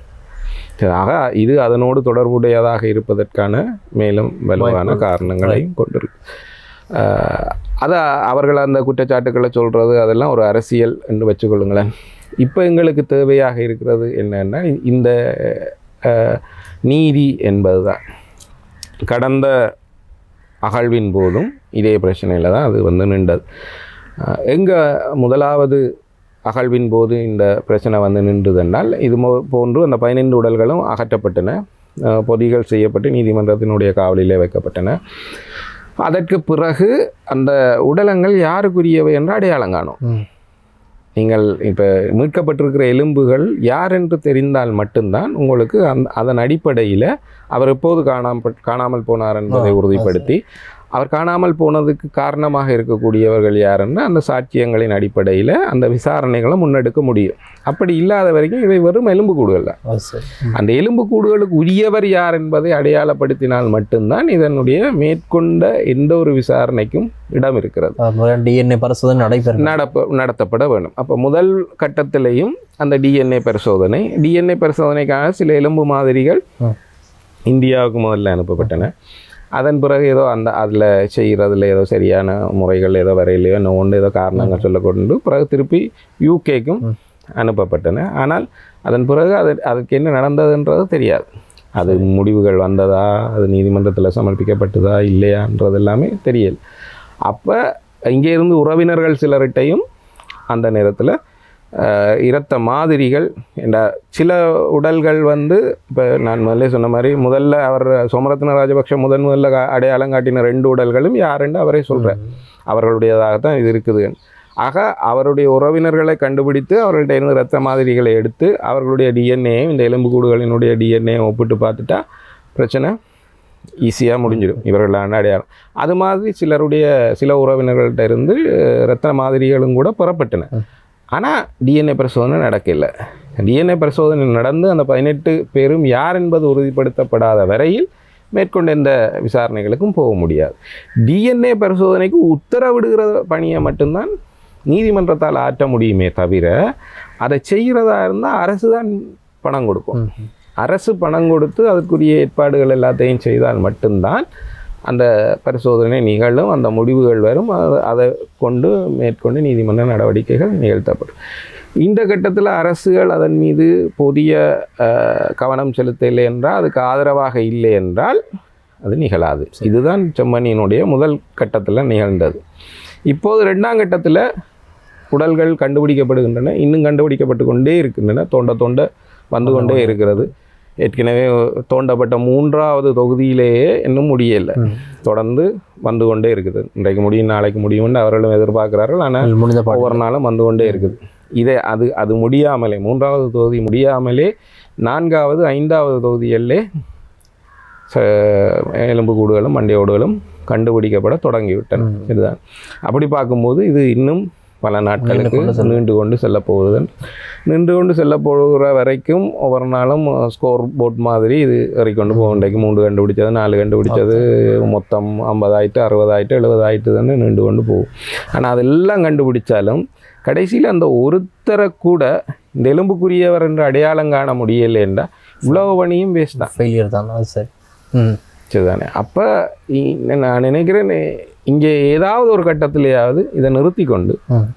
ஆக இது அதனோடு தொடர்புடையதாக இருப்பதற்கான மேலும் வலுவான காரணங்களையும் கொண்டிருக்கு. அதை அவர்கள் அந்த குற்றச்சாட்டுக்களை சொல்கிறது அதெல்லாம் ஒரு அரசியல் என்று வச்சுக்கொள்ளுங்களேன். இப்போ எங்களுக்கு தேவையாக இருக்கிறது என்னன்னா, இந்த நீதி என்பது தான். கடந்த அகழ்வின் போதும் இதே பிரச்சனையில் தான் அது நின்றது. எங்கே முதலாவது அகழ்வின் போது இந்த பிரச்சனை நின்றுதென்றால், இது போன்று அந்த 15 உடல்களும் அகற்றப்பட்டன, பொதிகள் செய்யப்பட்டு நீதிமன்றத்தினுடைய காவலிலே வைக்கப்பட்டன. அதற்கு பிறகு அந்த உடலங்கள் யாருக்குரியவை என்று அடையாளம் காணும். நீங்கள் இப்போ மீட்கப்பட்டிருக்கிற எலும்புகள் யார் என்று தெரிந்தால் மட்டும்தான் உங்களுக்கு அதன் அடிப்படையில் அவர் எப்போது காணாமல் போனார் என்பதை உறுதிப்படுத்தி, அவர் காணாமல் போனதுக்கு காரணமாக இருக்கக்கூடியவர்கள் யாருன்னு அந்த சாட்சியங்களின் அடிப்படையில் அந்த விசாரணைகளை முன்னெடுக்க முடியும். அப்படி இல்லாத வரைக்கும் இவை வெறும் எலும்புக்கூடுகள் தான். அந்த எலும்புக்கூடுகளுக்கு உரியவர் யார் என்பதை அடையாளப்படுத்தினால் மட்டும்தான் இதனுடைய மேற்கொண்ட எந்த ஒரு விசாரணைக்கும் இடம் இருக்கிறது. DNA பரிசோதனை நடத்தப்பட வேண்டும். அப்போ முதல் கட்டத்திலையும் அந்த DNA பரிசோதனைக்கான சில எலும்பு மாதிரிகள் இந்தியாவுக்கு முதல்ல அனுப்பப்பட்டன. அதன் பிறகு ஏதோ அதில் செய்கிறதுல ஏதோ சரியான முறைகள் ஏதோ வரையிலையோ ஒன்று ஏதோ காரணங்கள் சொல்லக்கொண்டு பிறகு திருப்பி UKக்கும் அனுப்பப்பட்டன. ஆனால் அதன் பிறகு அதுக்கு என்ன நடந்ததுன்றது தெரியாது. அது முடிவுகள் வந்ததா, அது நீதிமன்றத்தில் சமர்ப்பிக்கப்பட்டதா இல்லையான்றது எல்லாமே தெரியல. அப்போ இங்கே இருந்து உறவினர்கள் சிலர்கிட்டையும் அந்த நேரத்தில் இரத்த மாதிரிகள் என்ற சில உடல்கள் இப்போ நான் முதல்ல சொன்ன மாதிரி முதல்ல அவர் சோமரத்ன ராஜபக்ஷ முதல்ல அடையாளம் காட்டின 2 உடல்களும் யாருன்னு அவரே சொல்கிறார், அவர்களுடையதாகத்தான் இது இருக்குது. ஆக அவருடைய உறவினர்களை கண்டுபிடித்து அவர்கள்ட்ட இருந்து இரத்த மாதிரிகளை எடுத்து அவர்களுடைய DNA, இந்த எலும்புக்கூடுகளினுடைய DNA ஒப்பிட்டு பார்த்துட்டா பிரச்சனை ஈஸியாக முடிஞ்சிடும், இவர்களான அடையாளம். அது மாதிரி சில உறவினர்கள்ட்ட இருந்து இரத்த மாதிரிகளும் கூட பெறப்பட்டன. ஆனால் DNA பரிசோதனை நடக்கலை. DNA பரிசோதனை நடந்து அந்த 18 பேரும் யார் என்பது உறுதிப்படுத்தப்படாத வரையில் மேற்கொண்ட எந்த விசாரணைகளுக்கும் போக முடியாது. DNA பரிசோதனைக்கு உத்தரவிடுகிற பணியை மட்டும்தான் நீதிமன்றத்தால் ஆற்ற முடியுமே தவிர, அதை செய்கிறதா இருந்தால் அரசு தான் பணம் கொடுக்கும். அரசு பணம் கொடுத்து அதற்குரிய ஏற்பாடுகள் எல்லாத்தையும் செய்தால் மட்டும்தான் அந்த பரிசோதனை நிகழும், அந்த முடிவுகள் வரும், அதை மேற்கொண்டு நீதிமன்ற நடவடிக்கைகள் நிகழ்த்தப்படும். இந்த கட்டத்தில் அரசுகள் அதன் மீது போதிய கவனம் செலுத்தவில்லை என்றால், அதுக்கு ஆதரவாக இல்லை என்றால் அது நிகழாது. இதுதான் செம்மணியினுடைய முதல் கட்டத்தில் நிகழ்ந்தது. இப்போது 2ஆம் கட்டத்தில் உடல்கள் கண்டுபிடிக்கப்படுகின்றன, இன்னும் கண்டுபிடிக்கப்பட்டு கொண்டே இருக்கின்றன, தோண்ட வந்து கொண்டே இருக்கிறது. ஏற்கனவே தோண்டப்பட்ட 3வது தொகுதியிலேயே இன்னும் முடியலை, தொடர்ந்து வந்து கொண்டே இருக்குது. இன்றைக்கு முடியும் நாளைக்கு முடியும்னு அவர்களும் எதிர்பார்க்கிறார்கள். ஆனால் ஒவ்வொரு நாளும் வந்து கொண்டே இருக்குது. அது முடியாமலே 3வது தொகுதி முடியாமலே 4வது 5வது தொகுதிகளிலே எலும்புக்கூடுகளும் மண்டையோடுகளும் கண்டுபிடிக்கப்பட தொடங்கிவிட்டன. இதுதான். அப்படி பார்க்கும்போது இது இன்னும் பல நாட்களுக்கு நீண்டு கொண்டு செல்ல போகிற வரைக்கும் ஒவ்வொரு நாளும் ஸ்கோர் போர்ட் மாதிரி இது வரைக்கொண்டு போகும். இன்றைக்கு 3 கண்டுபிடிச்சது, 4 கண்டுபிடிச்சது, மொத்தம் 50 ஆயிட்டு, 60 ஆயிட்டு, 70 ஆயிட்டு தானே நீண்டு கொண்டு போகும். ஆனால் அதெல்லாம் கண்டுபிடிச்சாலும் கடைசியில் அந்த ஒருத்தரை கூட இந்த எலும்புக்குரியவர் என்று அடையாளம் காண முடியலை என்றால் இவ்வளவு பணியும் வேஸ்ட் தான், ஃபெயிலியர் தான். அது சரி சரிதானே. அப்போ நான் நினைக்கிறேன் இங்கே ஏதாவது ஒரு கட்டத்திலேயாவது இதை நிறுத்தி கொண்டு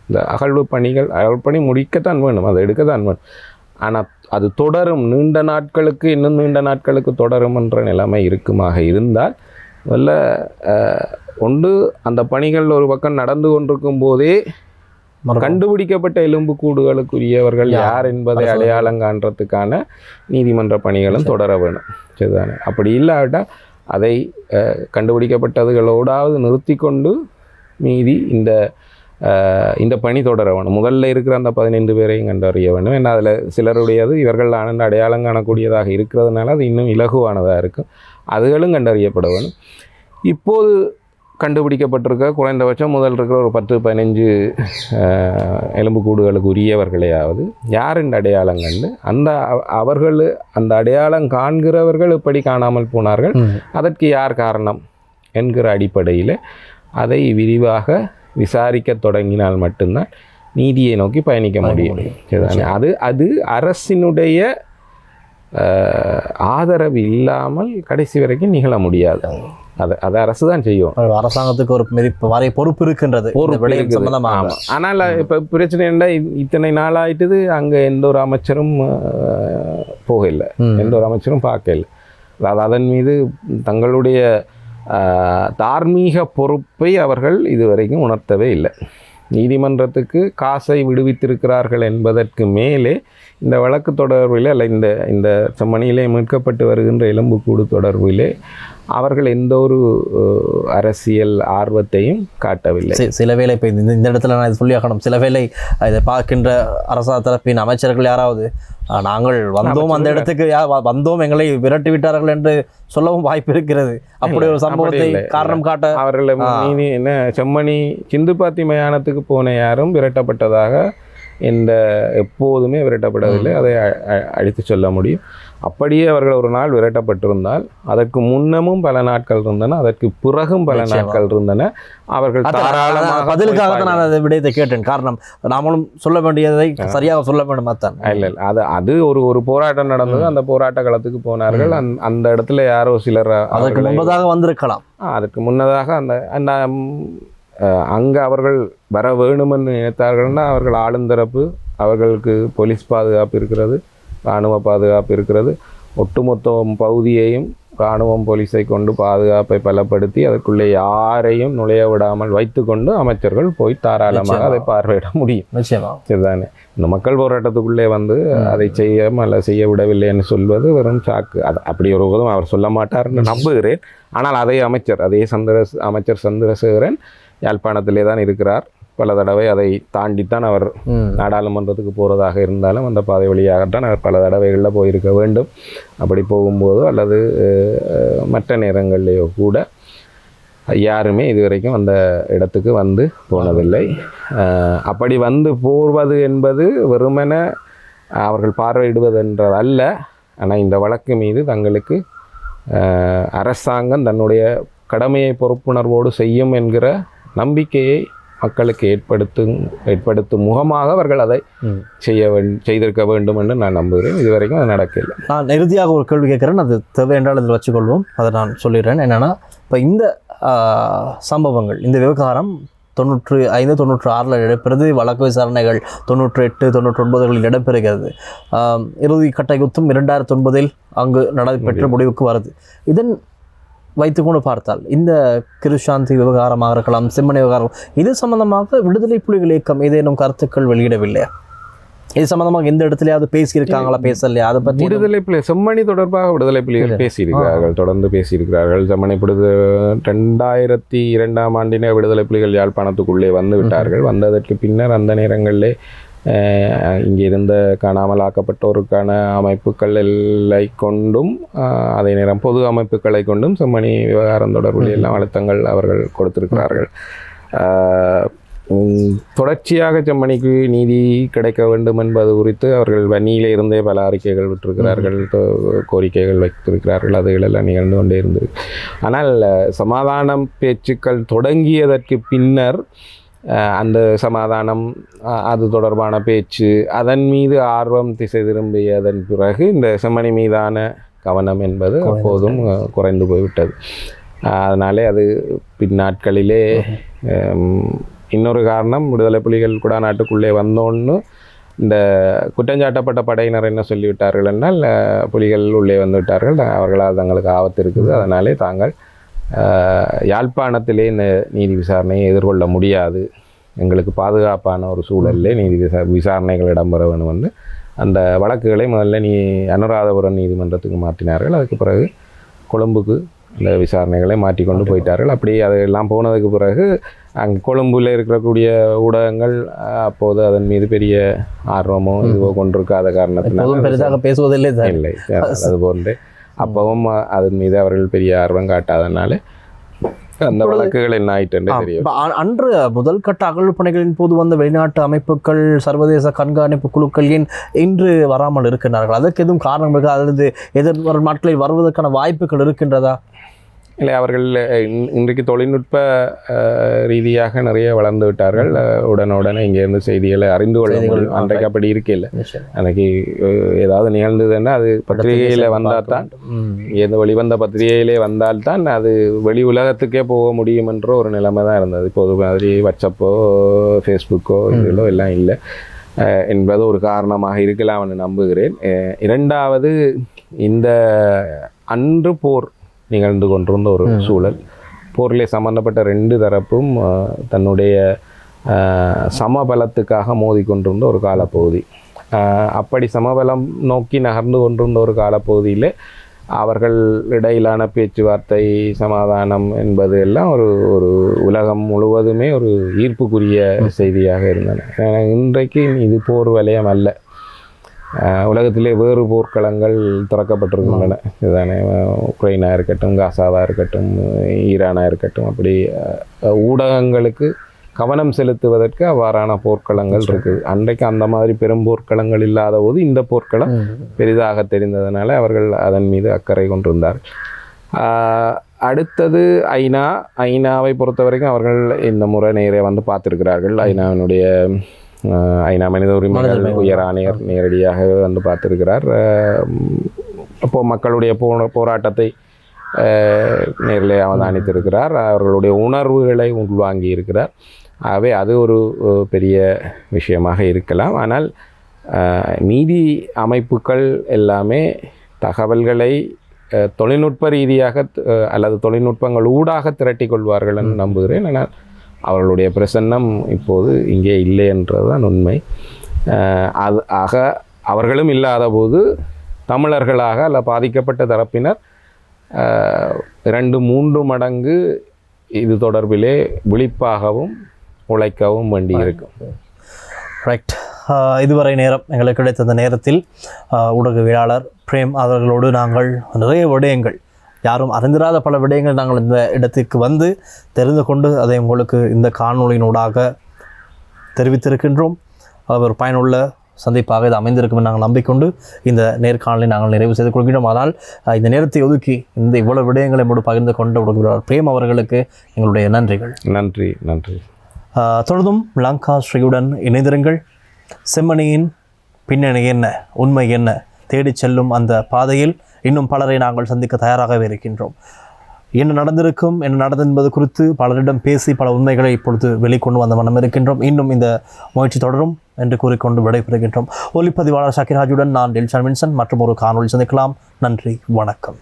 இந்த அகழ்வு பணி முடிக்கத்தான் வேணும், அதை எடுக்கத்தான் வேணும். ஆனால் அது தொடரும், இன்னும் நீண்ட நாட்களுக்கு தொடரும் என்ற நிலைமை இருக்குமாக இருந்தால் வல்ல ஒன்று அந்த பணிகள் ஒரு பக்கம் நடந்து கொண்டிருக்கும் போதே கண்டுபிடிக்கப்பட்ட எலும்புக்கூடுகளுக்குரியவர்கள் யார் என்பதை அடையாளம் காண்றதுக்கான நீதிமன்ற பணிகளும் தொடர வேணும், சரிதானே. அப்படி இல்லாவிட்டால் அதை கண்டுபிடிக்கப்பட்டதுகளோடாவது நிறுத்தி கொண்டு மீதி இந்த பணி தொடர வேணும். முதல்ல இருக்கிற அந்த 15 பேரையும் கண்டறிய வேண்டும். ஏன்னா அதில் சிலருடையது இவர்கள் ஆனந்த அடையாளம் காணக்கூடியதாக இருக்கிறதுனால அது இன்னும் இலகுவானதாக இருக்கும். அதுகளும் கண்டறியப்பட வேணும். இப்போது கண்டுபிடிக்கப்பட்டிருக்க குறைந்தபட்சம் முதல் இருக்கிற ஒரு 10-15 எலும்புக்கூடுகளுக்கு உரியவர்களையாவது யார் இந்த அடையாளம் கண்டு அந்த அடையாளம் காண்கிறவர்கள் எப்படி காணாமல் போனார்கள், அதற்கு யார் காரணம் என்கிற அடிப்படையில் அதை விரிவாக விசாரிக்க தொடங்கினால் மட்டும்தான் நீதியை நோக்கி பயணிக்க முடியும். அது அரசினுடைய ஆதரவு இல்லாமல் கடைசி வரைக்கும் நிகழ முடியாது. அதை அரசு தான் செய்யும். அரசாங்கத்துக்கு ஒரு பொறுப்பு இருக்கின்றது. ஆனால் இப்போ பிரச்சனை என்ன, இத்தனை நாள் ஆயிட்டுது, அங்கே எந்த ஒரு அமைச்சரும் போகலை, எந்த ஒரு அமைச்சரும் பார்க்கல. அதாவது அதன் மீது தங்களுடைய தார்மீக பொறுப்பை அவர்கள் இதுவரைக்கும் உணர்த்தவே இல்லை. நீதிமன்றத்துக்கு காசை விடுவித்திருக்கிறார்கள் என்பதற்கு மேலே இந்த வழக்கு தொடர்பில் அல்ல இந்த செம்மணியிலே மீட்கப்பட்டு வருகின்ற எலும்புக்கூடு தொடர்பிலே அவர்கள் எந்த ஒரு அரசியல் ஆர்வத்தையும் காட்டவில்லை. சில வேளை இப்போ இந்த இடத்துல நான் இது சொல்லியாகணும், சில வேளை இதை பார்க்கின்ற அரசாங்க தரப்பின் அமைச்சர்கள் யாராவது நாங்கள் வந்தோம், அந்த இடத்துக்கு வந்தோம், எங்களை விரட்டி விட்டார்கள் என்று சொல்லவும் வாய்ப்பு இருக்கிறது. அப்படி ஒரு சம்பவத்தை காரணம் காட்ட அவர்கள் என்ன செம்மணி சிந்துப்பாத்தி மயானத்துக்கு போன யாரும் விரட்டப்பட்டதாக எப்போதுமே விரட்டப்படவில்லை. அதை அழித்து சொல்ல முடியும். அப்படியே அவர்கள் ஒரு நாள் விரட்டப்பட்டிருந்தால் அதற்கு முன்னமும் பல நாட்கள் இருந்தன, அதற்கு பிறகும் பல நாட்கள் இருந்தன. அவர்கள் தாராளமாக பதிலுக்காக நான் அதை விடயத்தை கேட்டேன். காரணம் நாமளும் சொல்ல வேண்டியதை சரியாக சொல்ல வேண்டும். இல்லை அது ஒரு போராட்டம் நடந்தது. அந்த போராட்ட களத்துக்கு போனார்கள். அந்த இடத்துல யாரோ சிலர் அதற்கு முன்பதாக வந்திருக்கலாம். அதற்கு முன்னதாக அந்த அங்கே அவர்கள் வர வேணுமென்று நினைத்தார்கள்னா அவர்கள் ஆளுந்தரப்பு, அவர்களுக்கு போலீஸ் பாதுகாப்பு இருக்கிறது, இராணுவ பாதுகாப்பு இருக்கிறது. ஒட்டுமொத்த பகுதியையும் இராணுவம் போலீஸை கொண்டு பாதுகாப்பை பலப்படுத்தி அதற்குள்ளே யாரையும் நுழைய விடாமல் வைத்து கொண்டு அமைச்சர்கள் போய் தாராளமாக அதை பார்வையிட முடியும். சரிதானே. இந்த மக்கள் போராட்டத்துக்குள்ளே வந்து அதை செய்ய விடவில்லைன்னு சொல்வது வெறும் சாக்கு. அது அப்படி ஒரு போதும் அவர் சொல்ல மாட்டார்னு நம்புகிறேன். ஆனால் அதே அமைச்சர் சந்திரசேகரன் யாழ்ப்பாணத்திலே தான் இருக்கிறார். பல தடவை அதை தாண்டித்தான் அவர் நாடாளுமன்றத்துக்கு போகிறதாக இருந்தாலும் அந்த பாதை வழியாகத்தான் அவர் பல தடவைகளில் போயிருக்க வேண்டும். அப்படி போகும்போதோ அல்லது மற்ற நேரங்களிலேயோ கூட யாருமே இதுவரைக்கும் அந்த இடத்துக்கு வந்து போனதில்லை. அப்படி வந்து போவது என்பது வெறுமென அவர்கள் பார்வையிடுவதென்றதல்ல. ஆனால் இந்த வழக்கு மீது தங்களுக்கு அரசாங்கம் தன்னுடைய கடமையை பொறுப்புணர்வோடு செய்யும் என்கிற நம்பிக்கையை மக்களுக்கு ஏற்படுத்தும் முகமாக அவர்கள் அதை செய்திருக்க வேண்டும் என்று நான் நம்புகிறேன். இதுவரைக்கும் அது நடக்கவில்லை. நான் இறுதியாக ஒரு கேள்வி கேட்குறேன், அது தேவை என்றால் அதில் வச்சுக்கொள்வோம். அதை நான் சொல்லிடுறேன். என்னென்னா, இப்போ இந்த சம்பவங்கள், இந்த விவகாரம் 95, 96 இடம்பெறுது. வழக்கு விசாரணைகள் 98, 99 இடம்பெறுகிறது. இறுதி கட்ட யுத்தம் 2009 அங்கு நடைபெற்ற முடிவுக்கு வருது. இதன் வைத்துக்கொண்டு பார்த்தால் இந்த கிருஷாந்தி விவகாரமாக இருக்கலாம், செம்மணி விவகாரம், இது சம்பந்தமாக விடுதலை புலிகள் இயக்கம் ஏதேனும் கருத்துக்கள் வெளியிடவில்லை? இது சம்பந்தமாக எந்த இடத்துலயாவது பேசியிருக்காங்களா, பேசலையா? அதை பற்றி விடுதலை புலி செம்மணி தொடர்பாக விடுதலை புலிகள் பேசியிருக்கிறார்கள், தொடர்ந்து பேசியிருக்கிறார்கள். செம்மணி 2002 விடுதலை புலிகள் யாழ்ப்பாணத்துக்குள்ளே வந்து விட்டார்கள். வந்ததற்கு பின்னர் அந்த நேரங்களிலே இங்கே இருந்த காணாமல் ஆக்கப்பட்டோருக்கான அமைப்புகளை கொண்டும் அதே நேரம் பொது அமைப்புகளை கொண்டும் செம்மணி விவகாரம் தொடர்பில் எல்லாம் அழுத்தங்கள் அவர்கள் கொடுத்திருக்கிறார்கள். தொடர்ச்சியாக செம்மணிக்கு நீதி கிடைக்க வேண்டும் என்பது குறித்து அவர்கள் வன்னியிலே இருந்தே பல அறிக்கைகள் விட்டிருக்கிறார்கள், கோரிக்கைகள் வைத்திருக்கிறார்கள். அதுகளெல்லாம் நிகழ்ந்து கொண்டே இருந்தது. ஆனால் சமாதானம் பேச்சுக்கள் தொடங்கியதற்கு பின்னர் அந்த சமாதானம், அது தொடர்பான பேச்சு, அதன் மீது ஆர்வம் திசை திரும்பியதன் பிறகு இந்த செம்மணி மீதான கவனம் என்பது அப்போதும் குறைந்து போய்விட்டது. அதனாலே அது பின்னாட்களிலே இன்னொரு காரணம், விடுதலை புலிகள் குடாநாட்டுக்குள்ளே வந்தோன்னு இந்த குற்றஞ்சாட்டப்பட்ட படையினர் என்ன சொல்லிவிட்டார்கள் என்றால், புலிகள் உள்ளே வந்து விட்டார்கள், அவர்களால் தங்களுக்கு ஆபத்து இருக்குது, அதனாலே தாங்கள் யாழ்ப்பாணத்திலே இந்த நீதி விசாரணையை எதிர்கொள்ள முடியாது, எங்களுக்கு பாதுகாப்பான ஒரு சூழலிலே நீதி விசாரணைகள் இடம்பெற வேணும் என்று அந்த வழக்குகளை முதல்ல அனுராதபுரம் நீதிமன்றத்துக்கு மாற்றினார்கள். அதுக்கு பிறகு கொழும்புக்கு அந்த விசாரணைகளை மாற்றிக்கொண்டு போயிட்டார்கள். அப்படி அதெல்லாம் போனதுக்கு பிறகு அங்கே கொழும்பில் இருக்கக்கூடிய ஊடகங்கள் அப்போது அதன் மீது பெரிய ஆர்வமோ இதுவோ கொண்டிருக்காத காரணத்தினால் பெரிதாக பேசுவதில்லை இல்லை. அதுபோன்று அப்பவும் அதன் மீது அவர்கள் பெரிய ஆர்வம் காட்டாதனால அந்த வழக்குகள் என்ன ஆயிட்டு தெரியும். அன்று முதல் கட்ட அகழ்வு பணிகளின் போது வந்த வெளிநாட்டு அமைப்புகள், சர்வதேச கண்காணிப்பு குழுக்கள் ஏன் இன்று வராமல் இருக்கின்றார்கள்? அதற்கு எதுவும் காரணம் இருக்கா? அல்லது எதிர்வரும் நாட்களில் வருவதற்கான வாய்ப்புகள் இருக்கின்றதா? இல்லை, அவர்கள் இன்றைக்கு தொழில்நுட்ப ரீதியாக நிறைய வளர்ந்து விட்டார்கள். உடனுடனே இங்கேருந்து செய்திகளை அறிந்து கொள்ள முடியும். அன்றைக்கு அப்படி இருக்கையில் அன்றைக்கு ஏதாவது நிகழ்ந்ததுன்னா அது பத்திரிகையில் வந்தால் தான், இங்கேருந்து வெளிவந்த பத்திரிகையிலே வந்தால்தான் அது வெளி உலகத்துக்கே போக முடியும் என்ற ஒரு நிலைமை தான் இருந்தது. இப்போது மாதிரி வாட்ஸ்அப்போ ஃபேஸ்புக்கோ இதெல்லோ எல்லாம் இல்லை என்பது ஒரு காரணமாக இருக்கலாம் என்று நம்புகிறேன். இரண்டாவது, இந்த அன்று போர் நிகழ்ந்து கொண்டிருந்த ஒரு சூழல், போரிலே சம்பந்தப்பட்ட 2 தரப்பும் தன்னுடைய சமபலத்துக்காக மோதி கொண்டிருந்த ஒரு காலப்பகுதி. அப்படி சமபலம் நோக்கி நகர்ந்து கொண்டிருந்த ஒரு காலப்பகுதியில் அவர்கள் இடையிலான பேச்சுவார்த்தை, சமாதானம் என்பது எல்லாம் ஒரு உலகம் முழுவதுமே ஒரு ஈர்ப்புக்குரிய செய்தியாக இருந்தன. இன்றைக்கு இது போர் வலயம் அல்ல, உலகத்திலே வேறு போர்க்களங்கள் திறக்கப்பட்டிருக்கின்றன. இதுதானே, உக்ரைனாக இருக்கட்டும், காசாவாக இருக்கட்டும், ஈரானாக இருக்கட்டும், அப்படி ஊடகங்களுக்கு கவனம் செலுத்துவதற்கு அவ்வாறான போர்க்களங்கள் இருக்குது. அன்றைக்கு அந்த மாதிரி பெரும் போர்க்களங்கள் இல்லாத போது இந்த போர்க்களம் பெரிதாக தெரிந்ததனால அவர்கள் அதன் மீது அக்கறை கொண்டிருந்தார்கள். அடுத்தது ஐநாவை பொறுத்த வரைக்கும் அவர்கள் இந்த முறை நேரே வந்து பார்த்துருக்கிறார்கள். ஐநா மனித உரிமைகள் உயர் ஆணையர் நேரடியாக வந்து பார்த்திருக்கிறார். அப்போது மக்களுடைய போராட்டத்தை நேரில் அவதானித்திருக்கிறார். அவர்களுடைய உணர்வுகளை உள்வாங்கி இருக்கிறார். ஆகவே அது ஒரு பெரிய விஷயமாக இருக்கலாம். ஆனால் நீதி அமைப்புகள் எல்லாமே தகவல்களை தொழில்நுட்ப ரீதியாக அல்லது தொழில்நுட்பங்கள் ஊடாக திரட்டி கொள்வார்கள் என்று நம்புகிறேன். ஆனால் அவர்களுடைய பிரசன்னம் இப்போது இங்கே இல்லை என்றதுதான் உண்மை. ஆக அவர்களும் இல்லாத போது தமிழர்களாக அல்ல பாதிக்கப்பட்ட தரப்பினர் 2-3 மடங்கு இது தொடர்பிலே விழிப்பாகவும் உழைக்கவும் வேண்டியிருக்கும். ரைட். இதுவரை நேரம் எங்களுக்கு கிடைத்த அந்த நேரத்தில் ஊடகவியலாளர் பிரேம் அவர்களோடு நாங்கள் நிறைய விடயங்கள், யாரும் அறிந்திராத பல விடயங்கள் நாங்கள் இந்த இடத்திற்கு வந்து தெரிந்து கொண்டு அதை உங்களுக்கு இந்த காணொளியினூடாக தெரிவித்திருக்கின்றோம். ஒரு பயனுள்ள சந்திப்பாக இது அமைந்திருக்கும் நாங்கள் நம்பிக்கொண்டு இந்த நேர்காணலை நாங்கள் நிறைவு செய்து கொள்கிறோம். ஆனால் இந்த நேரத்தை ஒதுக்கி இந்த இவ்வளவு விடயங்களை மூடு பகிர்ந்து கொண்டு ஊடகவியலாளர் பிரேம் அவர்களுக்கு எங்களுடைய நன்றிகள். நன்றி. தொடர்ந்தும் லங்கா ஸ்ரீயுடன் இணைந்திருங்கள். செம்மணியின் பின்னணி என்ன, உண்மை என்ன தேடிச் செல்லும் அந்த பாதையில் இன்னும் பலரை நாங்கள் சந்திக்க தயாராகவே இருக்கின்றோம். என்ன நடந்திருக்கும், என்ன நடந்தது என்பது குறித்து பலரிடம் பேசி பல உண்மைகளை இப்பொழுது வெளிக்கொண்டு வந்த வண்ணம் இருக்கின்றோம். இன்னும் இந்த முயற்சி தொடரும் என்று கூறிக்கொண்டு விடைபெறுகின்றோம். ஒலிப்பதிவாளர் ஷாக்கிர் ஹாஜுடன் நான் டெல்ஷான் வின்சன் மற்றும் ஒரு காணொலி சந்திக்கலாம். நன்றி, வணக்கம்.